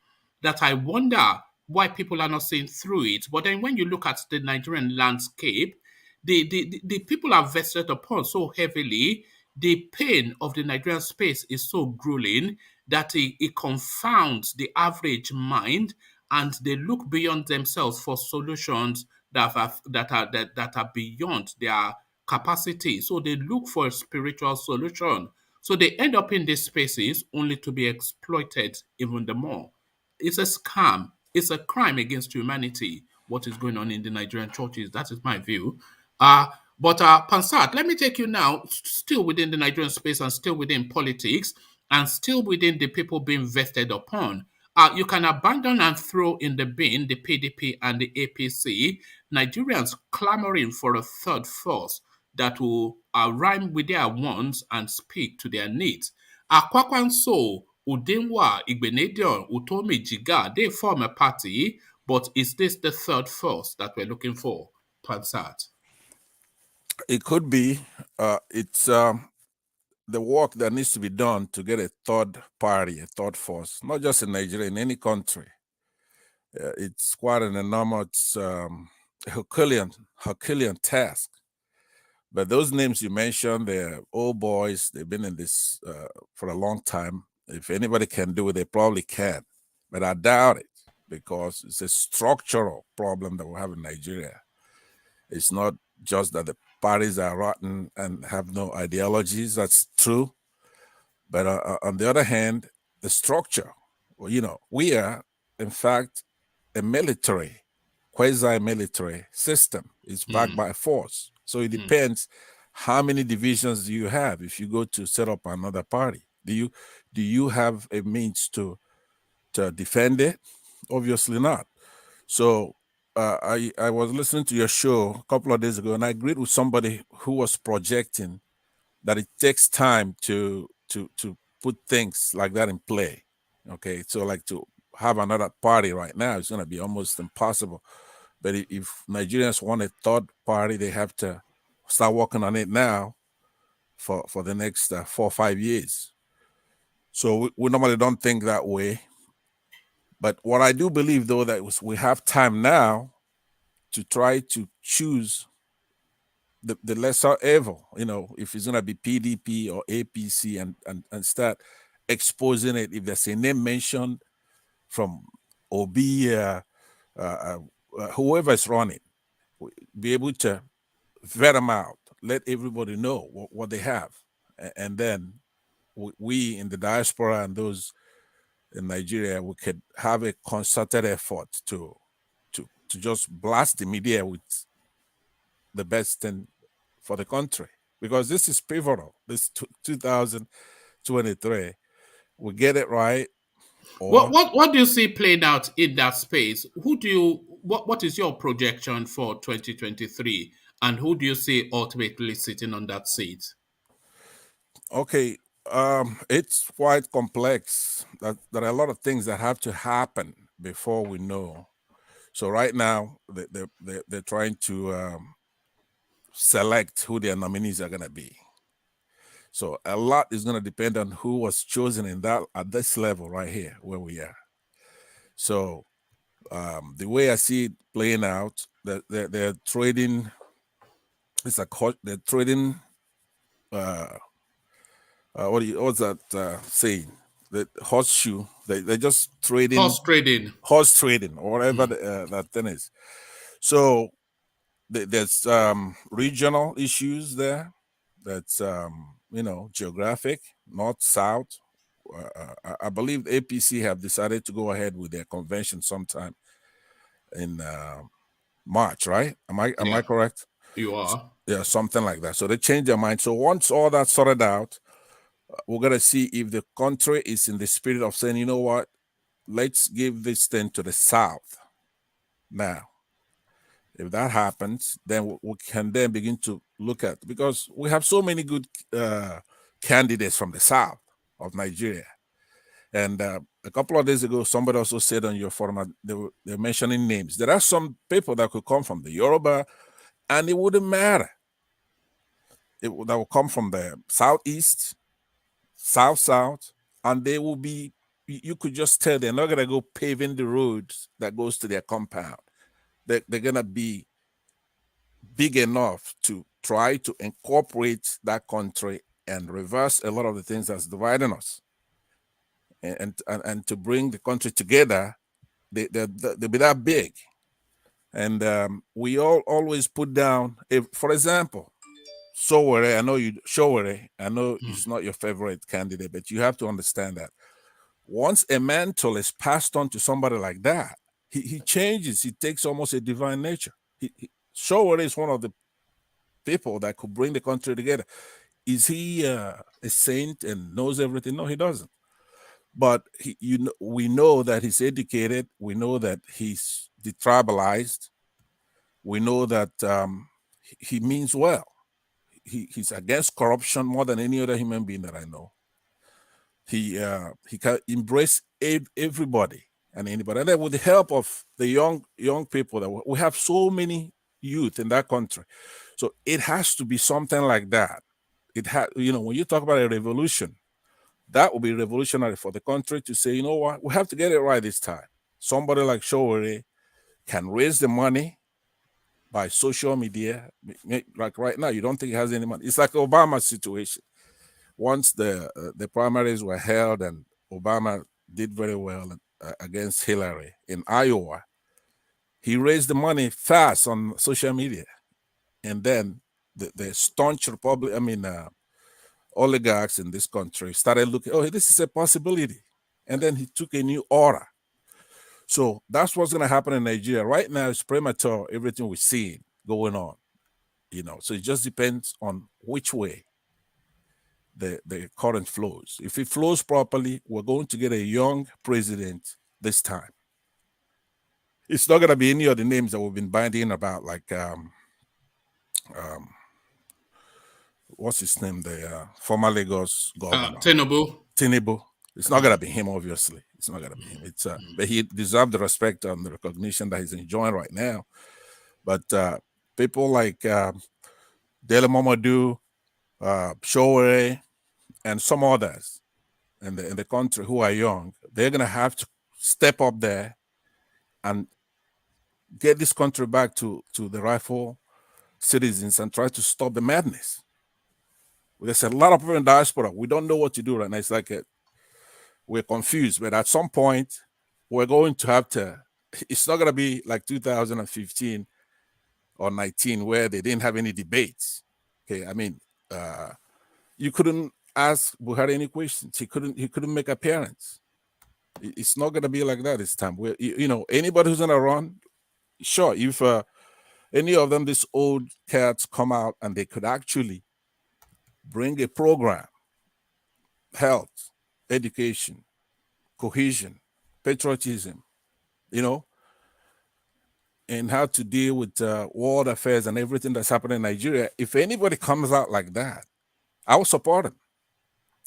that I wonder why people are not seeing through it. But then when you look at the Nigerian landscape, the people are vested upon so heavily. The pain of the Nigerian space is so grueling that it confounds the average mind, and they look beyond themselves for solutions that are beyond their capacity. So they look for a spiritual solution. So they end up in these spaces only to be exploited even the more. It's a scam. It's a crime against humanity, what is going on in the Nigerian churches. That is my view. But Pansat, let me take you now, still within the Nigerian space and still within politics and still within the people being vested upon. You can abandon and throw in the bin the PDP and the APC. Nigerians clamoring for a third force that will rhyme with their wants and speak to their needs. KWAKWANSO, Udenwa, Igbenedion, Utomi, JEGA, they form a party, but is this the third force that we're looking for, Pansat? It could be. It's the work that needs to be done to get a third party, a third force, not just in Nigeria, in any country. It's quite an enormous Herculean task. But those names you mentioned, they're old boys. They've been in this for a long time. If anybody can do it, they probably can. But I doubt it, because it's a structural problem that we have in Nigeria. It's not just that the parties are rotten and have no ideologies. That's true. But on the other hand, the structure, well, we are, in fact, a military, quasi-military system. It's backed by force. So it depends how many divisions do you have if you go to set up another party. Do you have a means to defend it? Obviously not. So I was listening to your show a couple of days ago, and I agreed with somebody who was projecting that it takes time to put things like that in play. Okay, so like to have another party right now is going to be almost impossible. But if Nigerians want a third party, they have to start working on it now for the next 4 or 5 years. So we normally don't think that way. But what I do believe, though, that we have time now to try to choose the lesser evil, if it's going to be PDP or APC, and start exposing it. If there's a name mentioned from Obi, whoever is running, be able to vet them out, let everybody know what they have. And then we in the diaspora and those in Nigeria, we could have a concerted effort to just blast the media with the best thing for the country, because this is pivotal. This 2023, we get it right. What do you see playing out in that space? What is your projection for 2023, and who do you see ultimately sitting on that seat? Okay, it's quite complex. That there are a lot of things that have to happen before we know. So right now, they're trying to select who their nominees are going to be. So a lot is going to depend on who was chosen in that at this level right here where we are. So the way I see it playing out, they're trading. They're trading. What's that saying? The horseshoe. They're just trading. Horse trading, or whatever that thing is. So there's regional issues there. That's geographic, north, south. I believe the APC have decided to go ahead with their convention sometime in March, right? Am I correct? You are. Yeah, something like that. So they changed their mind. So once all that's sorted out, we're gonna see if the country is in the spirit of saying, you know what, let's give this thing to the South now. If that happens, then we can then begin to look at, because we have so many good candidates from the South of Nigeria. And a couple of days ago, somebody also said on your forum, they're mentioning names. There are some people that could come from the Yoruba, and it wouldn't matter. That will come from the Southeast, South, and they will be, you could just tell they're not going to go paving the roads that goes to their compound. They're going to be big enough to try to incorporate that country and reverse a lot of the things that's dividing us, and to bring the country together. They'll be that big. And we always put down, if, for example, Showore, I know it's not your favorite candidate, but you have to understand that once a mantle is passed on to somebody like that, he changes. He takes almost a divine nature. Showore is one of the people that could bring the country together. Is he a saint and knows everything? No, he doesn't. But we know that he's educated. We know that he's detribalized. We know that he means well. He's against corruption more than any other human being that I know. He can embrace everybody and anybody. And then with the help of the young people, that we have so many youth in that country. So it has to be something like that. It has, when you talk about a revolution, that will be revolutionary for the country to say, you know what, we have to get it right this time. Somebody like Showore can raise the money by social media. Like right now, you don't think he has any money. It's like Obama's situation. Once the primaries were held and Obama did very well against Hillary in Iowa, he raised the money fast on social media. And then the staunch oligarchs in this country started looking, oh, this is a possibility. And then he took a new aura. So that's what's going to happen in Nigeria. Right now, it's premature, everything we're seeing going on. So it just depends on which way the current flows. If it flows properly, we're going to get a young president this time. It's not going to be any of the names that we've been binding about, like what's his name? The former Lagos governor. Tinubu. It's not going to be him, obviously. It's not going to be him. It's but he deserves the respect and the recognition that he's enjoying right now. But people like Dele Momodu, Showore, and some others in the country who are young, they're going to have to step up there and get this country back to the rightful citizens and try to stop the madness. There's a lot of people in diaspora. We don't know what to do right now. It's like we're confused, but at some point we're going to have to, it's not going to be like 2015 or 19 where they didn't have any debates. Okay, I mean, you couldn't ask Buhari any questions. He couldn't make appearance. It's not going to be like that this time. Anybody who's going to run, sure, if any of them, these old cats come out and they could actually bring a program, health, education, cohesion, patriotism, and how to deal with world affairs and everything that's happening in Nigeria. If anybody comes out like that, I will support him.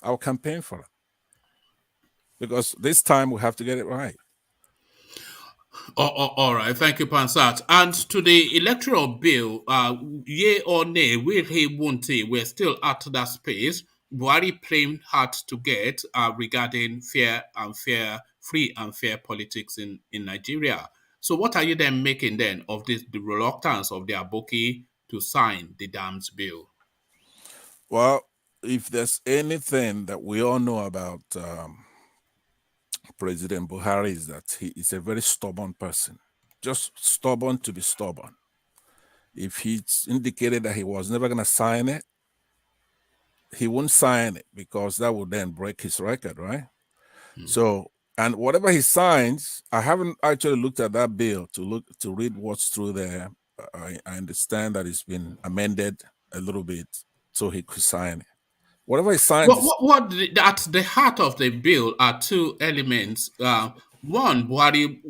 I'll campaign for it. Because this time we have to get it right. All right, thank you, Pansat. And to the electoral bill, yea or nay, will he, won't he? We're still at that space. Buhari playing hard to get regarding free and fair politics in Nigeria. So, what are you then making then of the reluctance of the Aboki to sign the dams bill? Well, if there's anything that we all know about President Buhari is that he is a very stubborn person, just stubborn to be stubborn. If he's indicated that he was never going to sign it, he won't sign it because that would then break his record, right? So, and whatever he signs, I haven't actually looked at that bill to read what's through there. I understand that it's been amended a little bit so he could sign it. Whatever he signs, At the heart of the bill are two elements. One, Buhari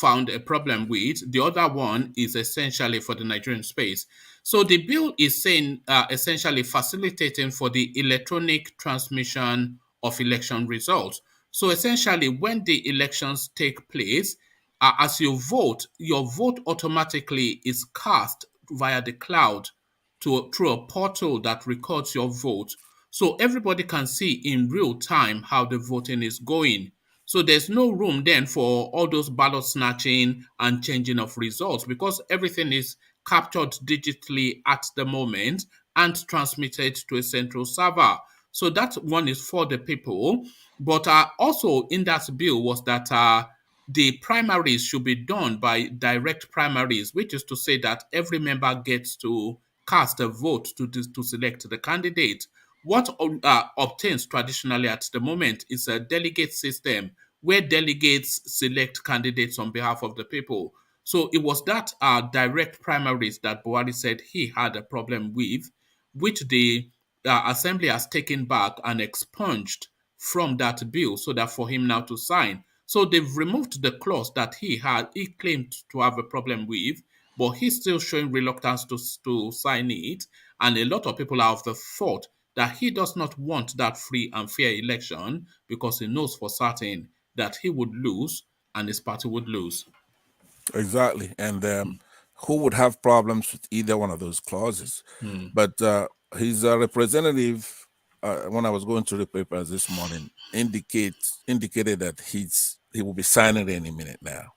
found a problem with. The other one is essentially for the Nigerian space. So the bill is saying essentially facilitating for the electronic transmission of election results. So essentially, when the elections take place, as you vote, your vote automatically is cast via the cloud through a portal that records your vote. So everybody can see in real time how the voting is going. So there's no room then for all those ballot snatching and changing of results because everything is captured digitally at the moment and transmitted to a central server. So that one is for the people. But also in that bill was that the primaries should be done by direct primaries, which is to say that every member gets to cast a vote to select the candidate. What obtains traditionally at the moment is a delegate system where delegates select candidates on behalf of the people. So it was that direct primaries that Buhari said he had a problem with, which the assembly has taken back and expunged from that bill so that for him now to sign. So they've removed the clause that he claimed to have a problem with, but he's still showing reluctance to sign it. And a lot of people are of the thought that he does not want that free and fair election because he knows for certain that he would lose and his party would lose. Exactly. And who would have problems with either one of those clauses? But his representative, when I was going through the papers this morning, indicated that he will be signing it any minute now.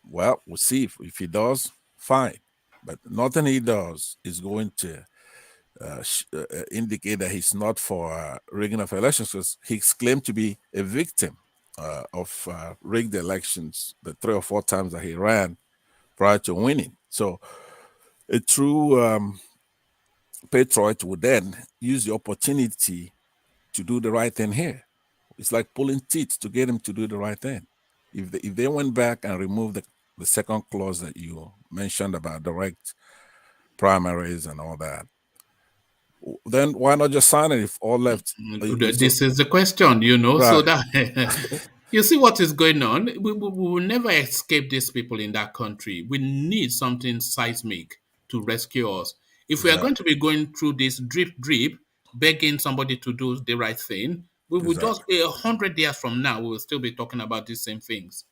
Well, we'll see if he does, fine. But nothing he does is going to indicate that he's not for rigging of elections, because he's claimed to be a victim of rigged elections the 3 or 4 times that he ran prior to winning. So a true patriot would then use the opportunity to do the right thing here. It's like pulling teeth to get him to do the right thing. If they went back and removed the second clause that you mentioned about direct primaries and all that, then why not just sign it if all left? This is the question, Right. so that you see what is going on. We will never escape these people in that country. We need something seismic to rescue us. If we are going to be going through this drip, begging somebody to do the right thing, we will just 100 years from now, we will still be talking about these same things.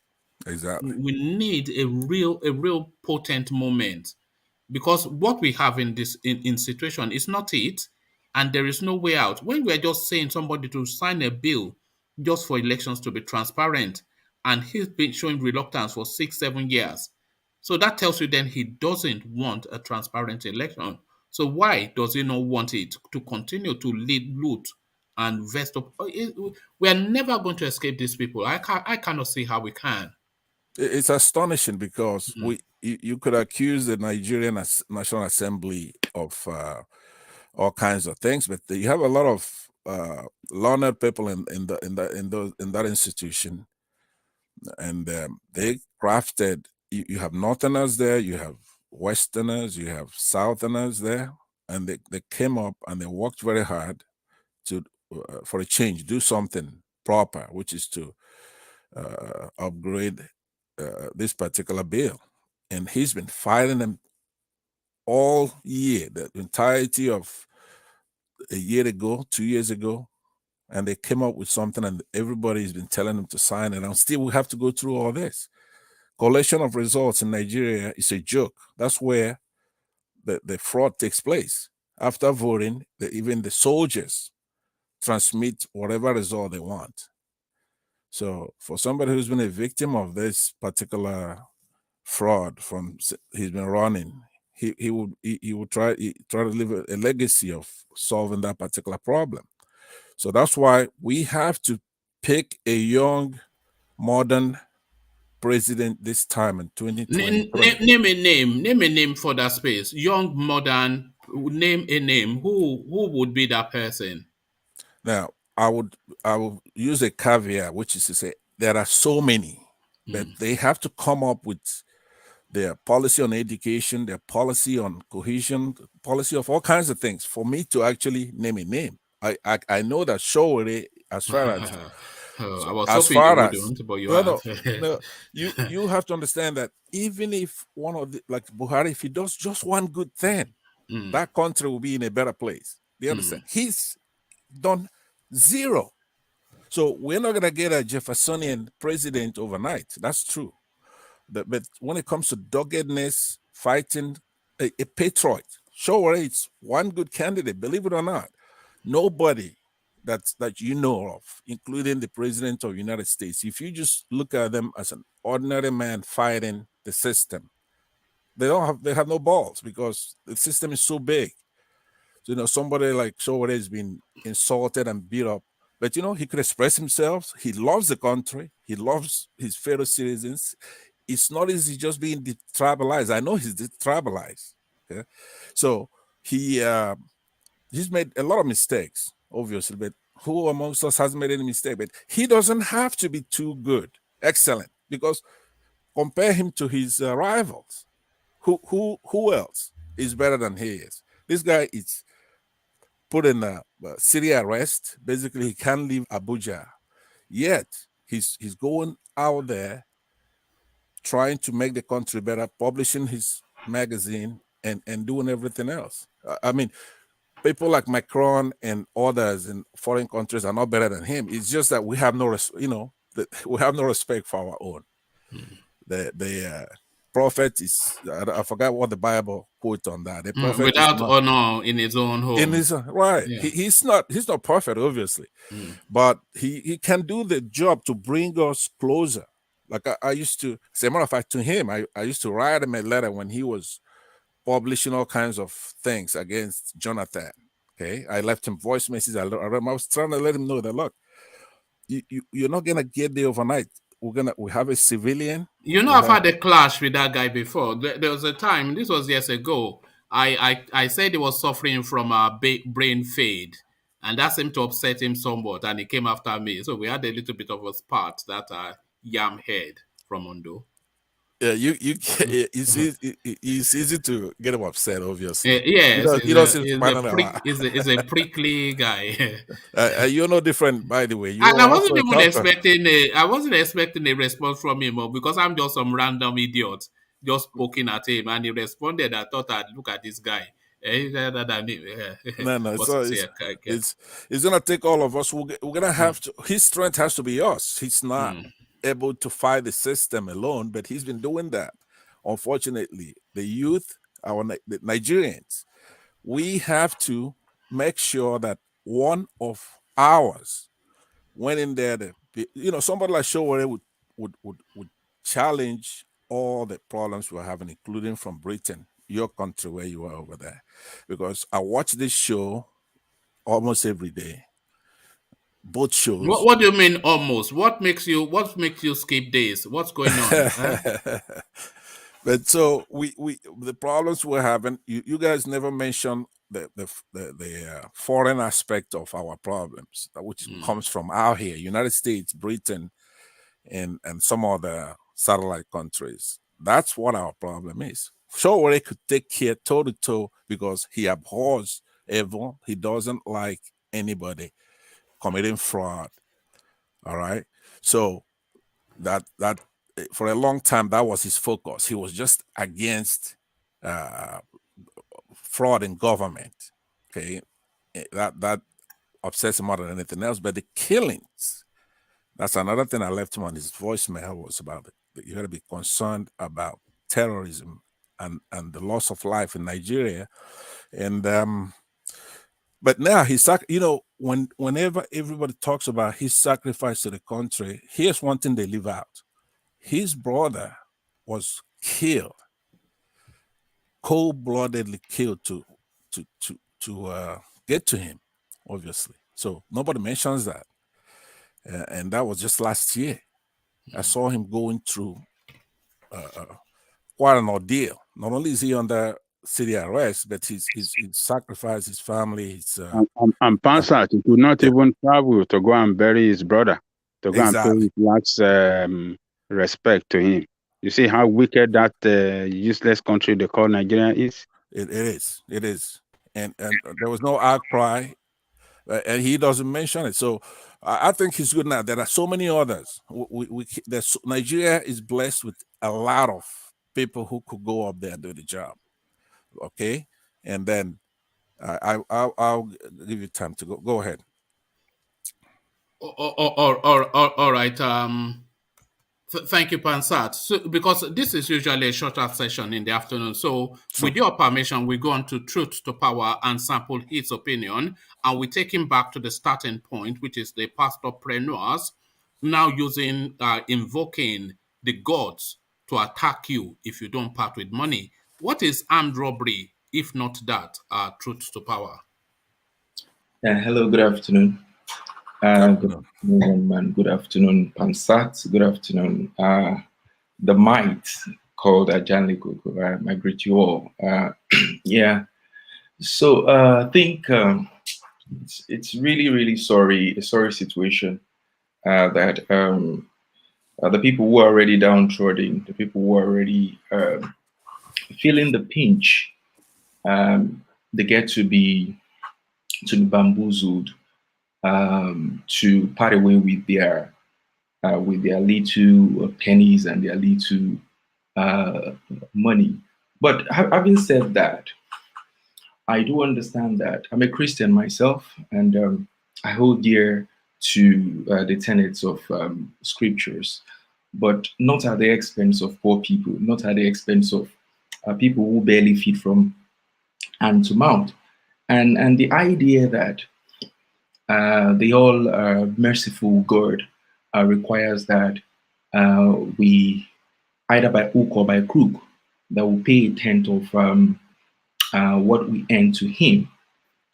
Exactly. We need a real potent moment, because what we have in this in situation is not it, and there is no way out. When we're just saying somebody to sign a bill just for elections to be transparent, and he's been showing reluctance for 6-7 years, so that tells you then he doesn't want a transparent election. So why does he not want it to continue to loot and vest up? We are never going to escape these people. I cannot see how we can. It's astonishing because you could accuse the Nigerian National Assembly of all kinds of things, but you have a lot of learned people in that institution, and they crafted. You have Northerners there, you have Westerners, you have Southerners there, and they came up and they worked very hard to for a change, do something proper, which is to upgrade this particular bill. And he's been fighting them all year, the entirety of a year ago, 2 years ago, and they came up with something, and everybody's been telling them to sign it. And still, we have to go through all this. Collation of results in Nigeria is a joke. That's where the fraud takes place. After voting, even the soldiers transmit whatever result they want. So for somebody who's been a victim of this particular fraud from he's been running, he would try to leave a legacy of solving that particular problem. So that's why we have to pick a young, modern president this time in 2023. Name a name for that space. Young, modern. Name a name. Who would be that person? Now, I would use a caveat, which is to say there are so many that they have to come up with their policy on education, their policy on cohesion, policy of all kinds of things for me to actually name a name. I know that Showore, as far as I was hoping you wouldn't, but you no, you have to understand that even if one of the, like Buhari, if he does just one good thing, that country will be in a better place. Do you understand? He's done zero. So we're not gonna get a Jeffersonian president overnight. That's true. But when it comes to doggedness, fighting, a patriot, sure, it's one good candidate, believe it or not. Nobody that you know of, including the president of the United States, if you just look at them as an ordinary man fighting the system, they have no balls because the system is so big. So, somebody like Showore has been insulted and beat up, but he could express himself. He loves the country. He loves his fellow citizens. It's not easy just being detribalized. I know he's detribalized. Okay? So he's made a lot of mistakes, obviously, but who amongst us hasn't made any mistake? But he doesn't have to be too good, excellent, because compare him to his rivals. Who else is better than he is? This guy is put in city arrest. Basically, he can't leave Abuja. Yet he's going out there trying to make the country better, publishing his magazine and doing everything else. I mean, people like Macron and others in foreign countries are not better than him. It's just that we have no, we have no respect for our own. The prophet is, I forgot what the Bible quote on that. The prophet without honor in his own home. In his right, yeah. He's not perfect, obviously, but he can do the job to bring us closer. Like I used to, as a matter of fact, to him, I used to write him a letter when he was publishing all kinds of things against Jonathan. Okay, I left him voice messages. I was trying to let him know that, look, you're not gonna get there overnight. We have a civilian. I've had a clash with that guy before. There was a time, this was years ago, I said he was suffering from a brain fade, and that seemed to upset him somewhat, and he came after me. So we had a little bit of a spat, that yam head from Ondo. Yeah, it's easy to get him upset, obviously. Yes, he's a prickly guy. You're no different, by the way. And I wasn't expecting a response from him, because I'm just some random idiot just poking at him, and he responded. I thought I'd look at this guy. No, it's gonna take all of us. We're gonna have to. His strength has to be us. He's not able to fight the system alone, but he's been doing that. Unfortunately, the youth, the Nigerians, we have to make sure that one of ours went in there. Somebody like Showore would challenge all the problems we're having, including from Britain, your country, where you are over there, because I watch this show almost every day. Both shows. What do you mean almost? What makes you skip days? What's going on? But so we the problems we're having. You guys never mention the foreign aspect of our problems, which comes from out here, United States, Britain, and some other satellite countries. That's what our problem is. Sure, could take care toe to toe because he abhors evil. He doesn't like anybody committing fraud. All right. So that for a long time, that was his focus. He was just against fraud in government. Okay. that upsets him more than anything else. But the killings, that's another thing I left him on his voicemail, was about it. You got to be concerned about terrorism and the loss of life in Nigeria. And but now whenever everybody talks about his sacrifice to the country, here's one thing they leave out: his brother was killed, cold-bloodedly killed to get to him, obviously. So nobody mentions that, and that was just last year. I saw him going through quite an ordeal. Not only is he under city arrest, but he's sacrificed his family. And Pansat, he could not even travel to go and bury his brother, to go and pay his last respect to him. You see how wicked that useless country they call Nigeria is? It is. And there was no outcry, and he doesn't mention it. So I think he's good now. There are so many others. Nigeria is blessed with a lot of people who could go up there and do the job. Okay, and then I'll give you time to go ahead. All right. Thank you, Pansat. So, because this is usually a shorter session in the afternoon, so with your permission, we go on to Truth to Power and sample his opinion, and we take him back to the starting point, which is the pastorpreneurs now invoking the gods to attack you if you don't part with money. What is armed robbery, if not that? Truth to Power. Hello, good afternoon. Good afternoon, man. Good afternoon, Pansat. Good afternoon, the might called Ajanli Gogo. I greet you all. Yeah. So I think it's really a sorry situation that the people who are already downtrodden, the people who are already feeling the pinch, they get to be bamboozled. To part away with their little pennies and their little money. But having said that, I do understand that I'm a Christian myself, and I hold dear to the tenets of scriptures, but not at the expense of poor people, not at the expense of people who barely feed from hand to mouth, and the idea that the all merciful God requires that we, either by hook or by crook, that we pay a tenth of what we earn to Him.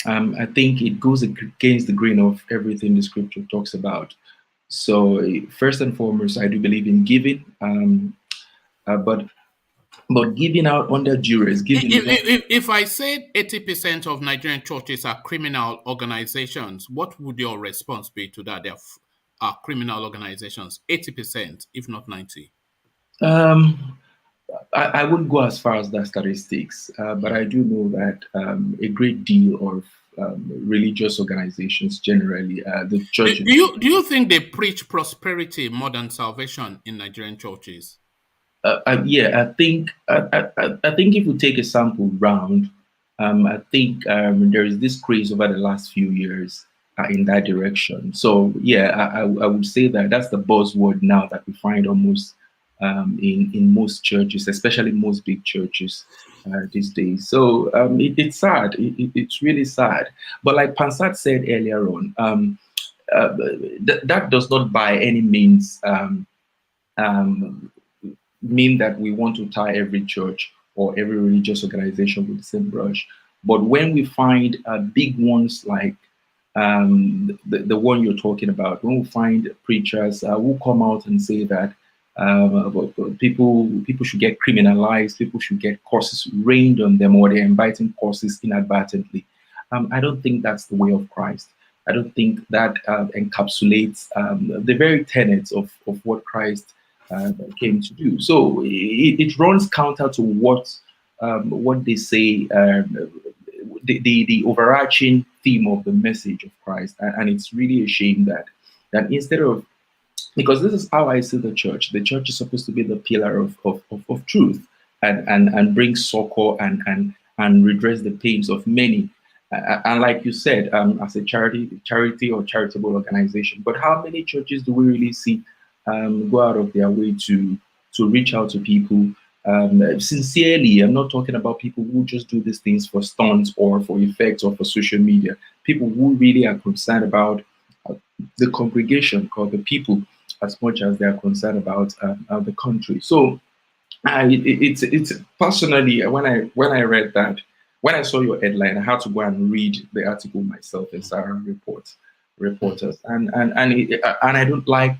I think it goes against the grain of everything the scripture talks about. So first and foremost, I do believe in giving, but giving out under duress. If I said 80% of Nigerian churches are criminal organizations, what would your response be to that? They are criminal organizations, 80%, if not 90%. I wouldn't go as far as that statistics, but I do know that a great deal of religious organizations, generally, the church. Do you think they preach prosperity more than salvation in Nigerian churches? Yeah, I think if we take a sample round, I think there is this craze over the last few years in that direction. So yeah, I would say that that's the buzzword now that we find almost in most churches, especially most big churches these days. So it's sad. It's really sad. But like Pansat said earlier on, that does not by any means mean that we want to tie every church or every religious organization with the same brush. But when we find big ones like the one you're talking about, when we find preachers who come out and say that people should get criminalized, people should get curses rained on them, or they're inviting curses inadvertently, I don't think that's the way of Christ. I don't think that encapsulates the very tenets of what Christ came to do. So it runs counter to what they say, the overarching theme of the message of Christ, and it's really a shame that instead of, because this is how I see the church is supposed to be the pillar of truth and bring succor and redress the pains of many. And like you said, as a charity or charitable organization, but how many churches do we really see go out of their way to reach out to people sincerely? I'm not talking about people who just do these things for stunts or for effects or for social media. People who really are concerned about the congregation or the people as much as they are concerned about the country. So it's personally, when I read that, when I saw your headline, I had to go and read the article myself in Sarah Reporters, and I don't like.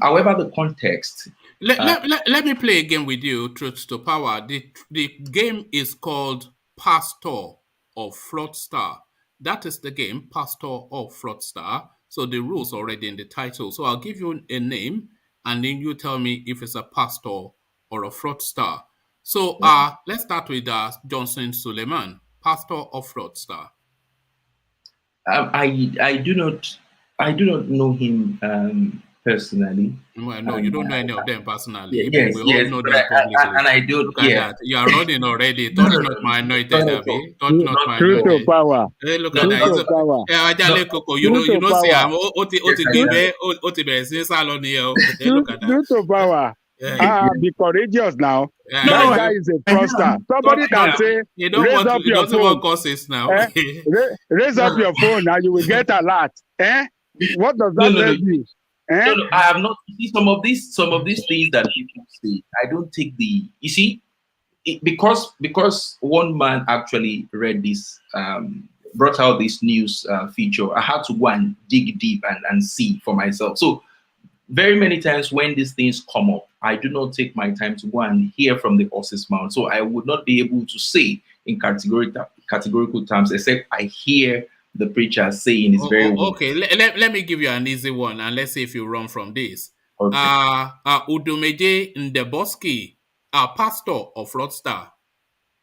However, the context. Let me play a game with you, Truth to Power. The game is called Pastor or Fraudster. That is the game, Pastor or Fraudster. So the rules already in the title. So I'll give you a name, and then you tell me if it's a pastor or a fraudster. So let's start with Johnson Suleiman, pastor or fraudster. I do not know him personally. Well, no, you don't know any of them personally. Yes, we all know them publicly. And I do. Look at that. You are running already. Touch not my anointed, Abby. Touch not my Truth anointed. to power. Hey, look Truth at that. to power. You know, see, I'm Truth to power. Be courageous now. Yeah, That guy is a fraudster. Somebody can say, raise up your phone. Now. Raise up your phone and you will get alert. What does that tell you? No, I have not. You see, some of these things that people say, I don't take the. You see, because one man actually read this, brought out this news feature. I had to go and dig deep and see for myself. So very many times when these things come up, I do not take my time to go and hear from the horse's mouth. So I would not be able to say in categorical terms, except I hear the preacher saying it's very okay. Let me give you an easy one, and let's see if you run from this. Okay. Udumeje Ndeboski, pastor or fraudster?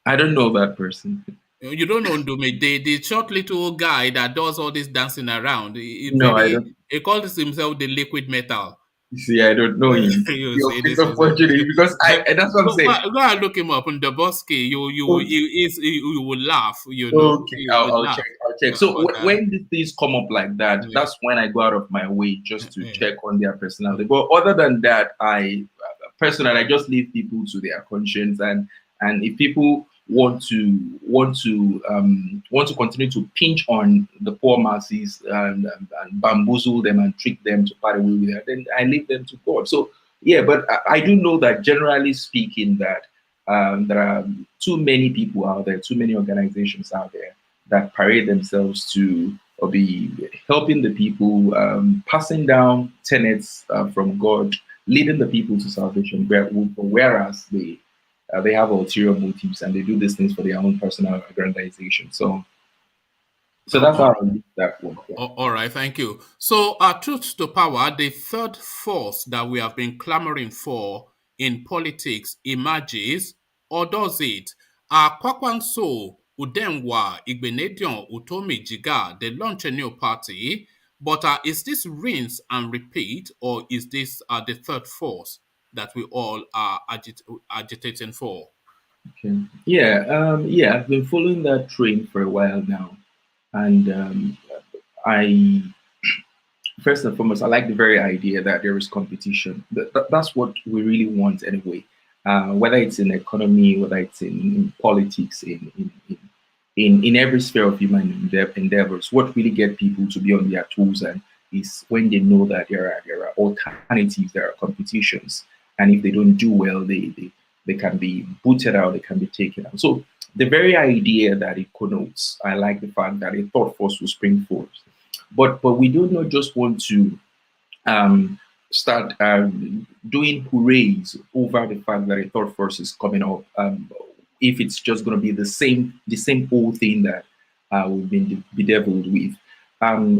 I don't know that person. You don't know Udumeje, the short little guy that does all this dancing around. I don't. He calls himself the liquid metal. You see, I don't know him. It's unfortunate because that's what I'm saying. Go and look him up in Ndeboski. You will laugh. You know. Okay, I'll check. So when these things come up like that, that's when I go out of my way just to check on their personality. But other than that, I just leave people to their conscience, and if people want to continue to pinch on the poor masses and bamboozle them and trick them to part away with it, then I leave them to God. So yeah, but I do know that generally speaking that there are too many people out there, too many organizations out there that parade themselves to be helping the people, passing down tenets from God, leading the people to salvation, whereas they have ulterior motives and they do these things for their own personal aggrandization. So that's how I leave that one. Yeah. All right, thank you. So, truth to power, the third force that we have been clamoring for in politics emerges, or does it? KWAKWANSO, Udenwa, Igbenedion, Utomi, JEGA, they launch a new party, but is this rinse and repeat, or is this the third force that we all are agitating for? Okay. Yeah, I've been following that train for a while now. And I, first and foremost, I like the very idea that there is competition. That's what we really want anyway. Whether it's in economy, whether it's in politics, in every sphere of human endeavors, what really get people to be on their toes and is when they know that there are alternatives, there are competitions. And if they don't do well, they can be booted out, they can be taken out. So the very idea that it connotes, I like the fact that a thought force will spring forth. But we do not just want to start doing hoorays over the fact that a thought force is coming up. If it's just going to be the same old thing that we've been bedeviled with.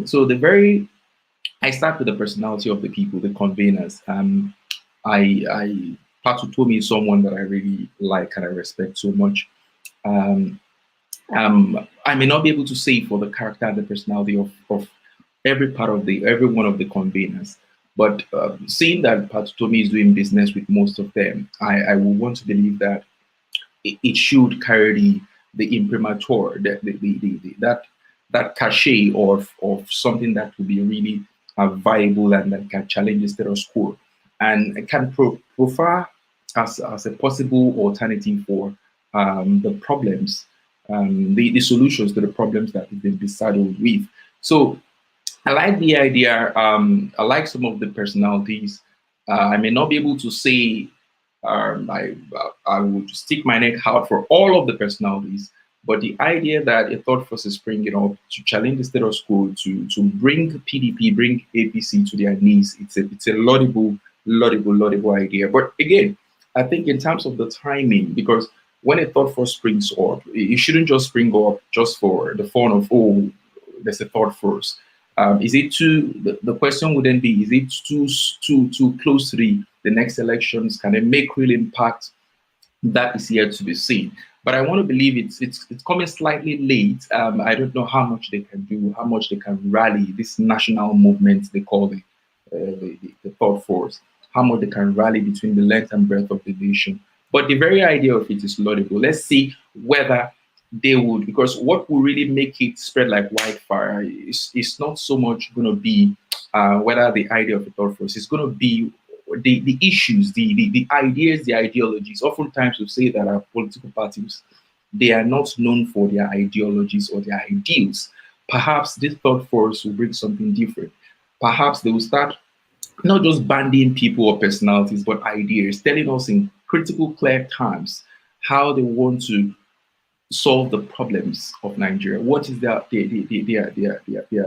So I start with the personality of the people, the conveners. Patu Tomi is someone that I really like and I respect so much. I may not be able to say for the character and the personality of every one of the conveners, but seeing that Patu Tomi is doing business with most of them, I will want to believe that it should carry the imprimatur, that cachet of something that would be really viable and that can challenge the status quo, and can profile as a possible alternative for the problems, the solutions to the problems that we've been saddled with. So I like the idea. I like some of the personalities. I may not be able to say I would stick my neck out for all of the personalities, but the idea that a thought force is springing up to challenge the status quo, to bring PDP, bring APC to their knees, it's a laudable idea. But again, I think in terms of the timing, because when a thought force springs up, it shouldn't just spring up just for the fun of, oh, there's a thought force. Is it the question would then be, is it too close to the next elections? Can it make real impact? That is yet to be seen. But I want to believe it's coming slightly late. I don't know how much they can do, how much they can rally this national movement they call the thought force, how much they can rally between the length and breadth of the nation. But the very idea of it is laudable. Let's see whether they would, because what will really make it spread like wildfire is not so much going to be whether the idea of the thought force is going to be the issues, the ideas, the ideologies. Oftentimes we say that our political parties, they are not known for their ideologies or their ideals. Perhaps this thought force will bring something different. Perhaps they will start not just banding people or personalities, but ideas, telling us in critical, clear terms how they want to solve the problems of Nigeria. What is their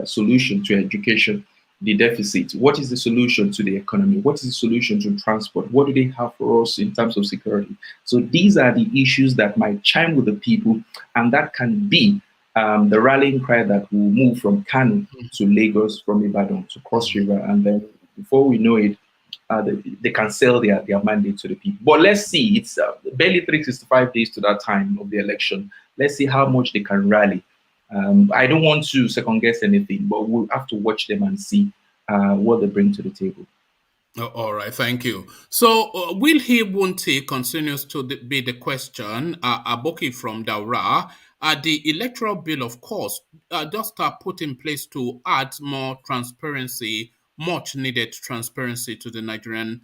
solution to education, the deficit? What is the solution to the economy? What is the solution to transport? What do they have for us in terms of security? So these are the issues that might chime with the people, and that can be the rallying cry that will move from Kano to Lagos, from Ibadan to Cross River, and then before we know it, they can sell their mandate to the people. But let's see, it's barely 365 days to that time of the election. Let's see how much they can rally. I don't want to second guess anything, but we'll have to watch them and see what they bring to the table. Oh, all right, thank you. So, will he, won't he, continues to be the question. Aboki from Daura. The electoral bill, of course, just put in place to add more transparency, much needed transparency to the Nigerian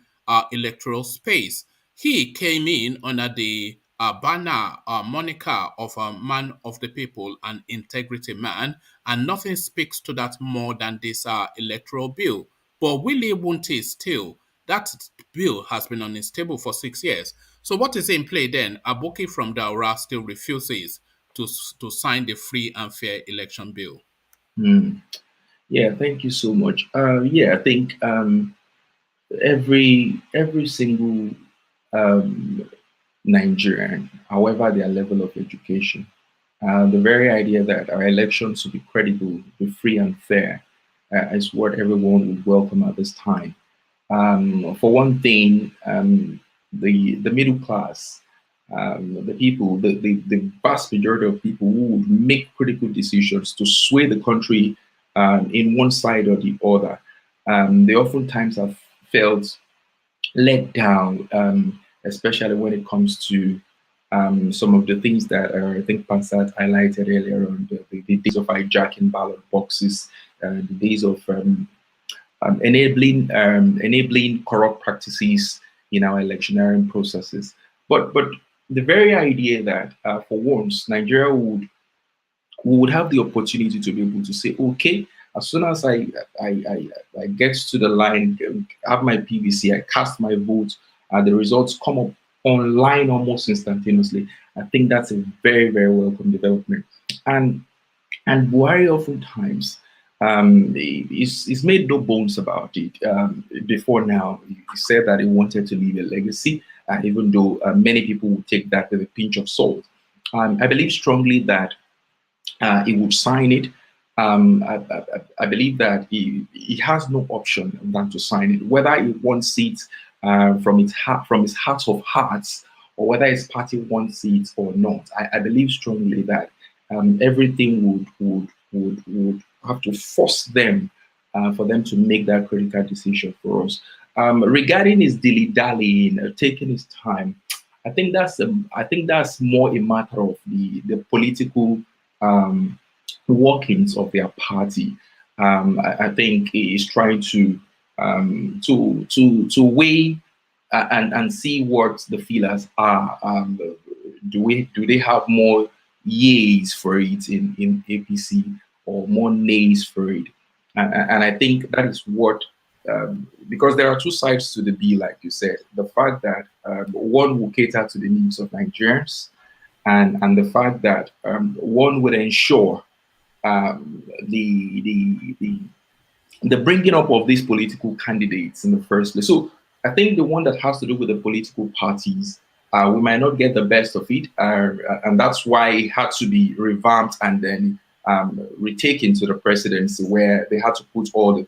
electoral space. He came in under the banner, moniker of a man of the people, an integrity man, and nothing speaks to that more than this electoral bill. But will he, won't he still? That bill has been on his table for 6 years. So what is in play then? Aboki from Daura still refuses to sign the free and fair election bill. Yeah, thank you so much. Yeah, I think every single Nigerian, however their level of education, the very idea that our elections should be credible, be free and fair, is what everyone would welcome at this time. For one thing, the middle class, the people, the vast majority of people who would make critical decisions to sway the country in one side or the other, they oftentimes have felt let down, especially when it comes to some of the things that I think Pansat highlighted earlier on, the days of hijacking ballot boxes, the days of enabling corrupt practices in our electioneering processes. But the very idea that for once Nigeria would have the opportunity to be able to say, okay, as soon as I get to the line, have my PVC, I cast my vote, the results come up online almost instantaneously. I think that's a very, very welcome development. And BUHARI oftentimes he's made no bones about it. Before now, he said that he wanted to leave a legacy, even though many people would take that with a pinch of salt. I believe strongly that he would sign it. I believe that he has no option than to sign it, whether he wants it from his heart of hearts, or whether his party wants it or not. I believe strongly that everything would have to force them for them to make that critical decision for us. Regarding his dilly-dallying, taking his time, I think that's more a matter of the political workings of their party. I think he is trying to weigh and see what the feelers are. Do they have more yeas for it in APC or more nays for it? And I think that is what, because there are two sides to the bill, like you said. The fact that one will cater to the needs of Nigerians, and the fact that one would ensure the bringing up of these political candidates in the first place. So I think the one that has to do with the political parties, we might not get the best of it, and that's why it had to be revamped and then retaken to the presidency, where they had to put all the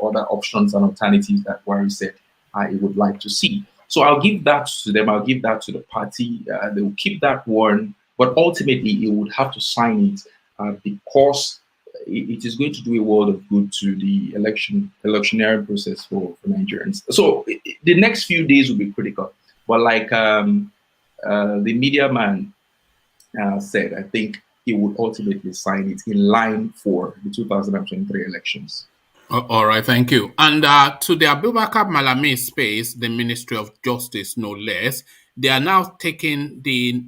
other options and alternatives that Buhari said I would like to see. So I'll give that to them. I'll give that to the party. They will keep that one, but ultimately it would have to sign it because it is going to do a world of good to the electionary process for Nigerians. So the next few days will be critical. But like the media man said, I think he would ultimately sign it in line for the 2023 elections. All right, thank you. And to the Abubakar Malami space, the Ministry of Justice, no less, they are now taking the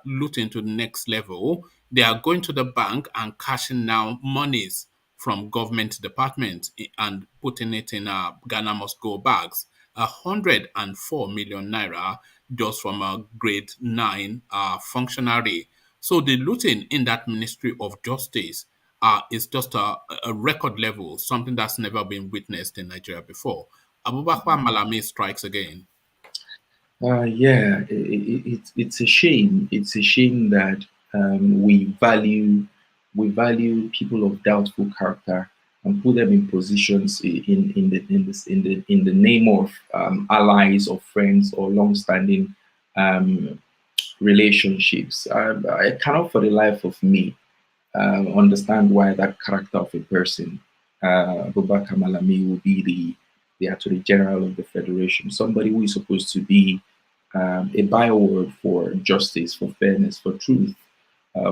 looting to the next level. They are going to the bank and cashing now monies from government departments and putting it in Ghana Must Go bags. 104 million naira just from a grade 9 functionary. So the looting in that Ministry of Justice is just a record level, something that's never been witnessed in Nigeria before. Abubakar Malami strikes again. Yeah, it's a shame. It's a shame that we value people of doubtful character and put them in positions in the name of allies or friends or long-standing relationships. I cannot, for the life of me, understand why that character of a person, Abubakar Malami, will be the Attorney General of the Federation, somebody who is supposed to be a byword for justice, for fairness, for truth,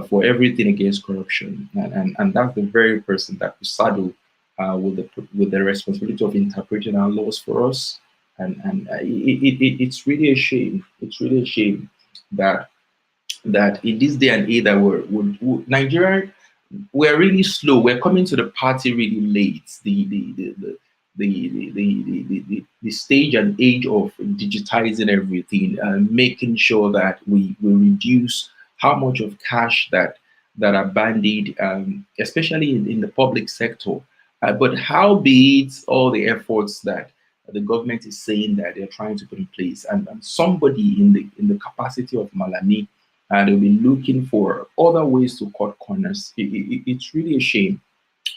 for everything against corruption, and that's the very person that we saddle with the responsibility of interpreting our laws for us. And it's really a shame. It's really a shame that in this day and age that Nigeria, we're really slow. We're coming to the party really late. The stage and age of digitizing everything, making sure that we reduce how much of cash that are bandied, especially in the public sector. But how be it all the efforts that the government is saying that they're trying to put in place, and somebody in the capacity of Malami, they'll be looking for other ways to cut corners. It's really a shame.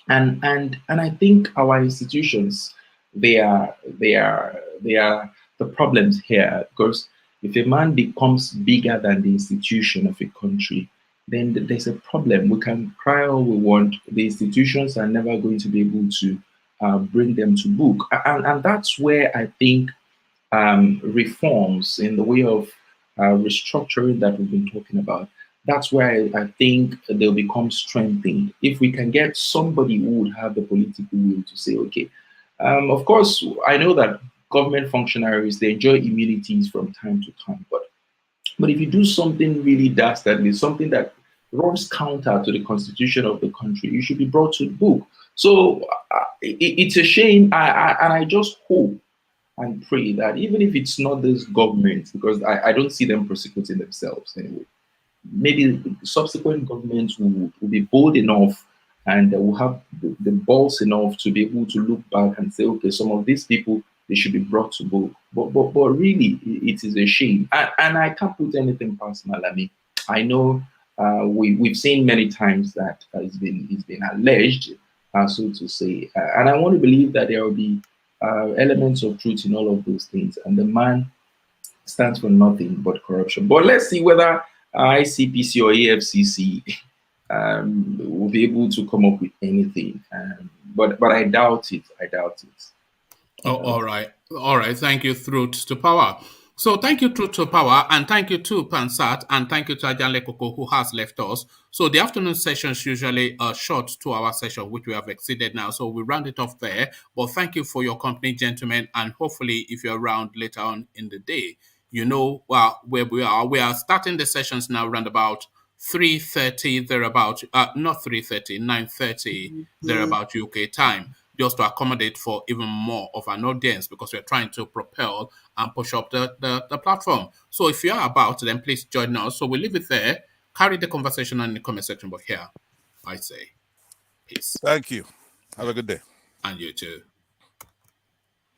And I think our institutions, they are the problems here, because if a man becomes bigger than the institution of a country, then there's a problem. We can cry all we want. The institutions are never going to be able to bring them to book. And that's where I think reforms in the way of restructuring that we've been talking about, that's where I think they'll become strengthened. If we can get somebody who would have the political will to say, okay, of course, I know that government functionaries, they enjoy immunities from time to time, but if you do something really dastardly, something that runs counter to the constitution of the country, you should be brought to book. So it's a shame, and I just hope and pray that even if it's not this government, because I don't see them prosecuting themselves anyway, maybe subsequent governments will be bold enough and will have the balls enough to be able to look back and say, okay, some of these people, they should be brought to book. But really, it is a shame. And I can't put anything past Malami. I know we've seen many times that it's been alleged, so to say. And I want to believe that there will be elements of truth in all of those things. And the man stands for nothing but corruption. But let's see whether ICPC or AFCC will be able to come up with anything. But I doubt it. I doubt it. All right. Thank you, Truth to Power. So thank you to Power, and thank you to Pansat, and thank you to Ajanle Koko who has left us. So the afternoon sessions usually a short 2-hour session, which we have exceeded now. So we round it off there. But thank you for your company, gentlemen, and hopefully if you're around later on in the day, you know where we are. We are starting the sessions now around about 3:30 thereabout, not 3:30, 9:30 thereabout UK time, just to accommodate for even more of an audience, because we're trying to propel and push up the platform. So if you are about, then please join us. So we'll leave it there. Carry the conversation on in the comment section, but here I say peace. Thank you. Have a good day. And you too.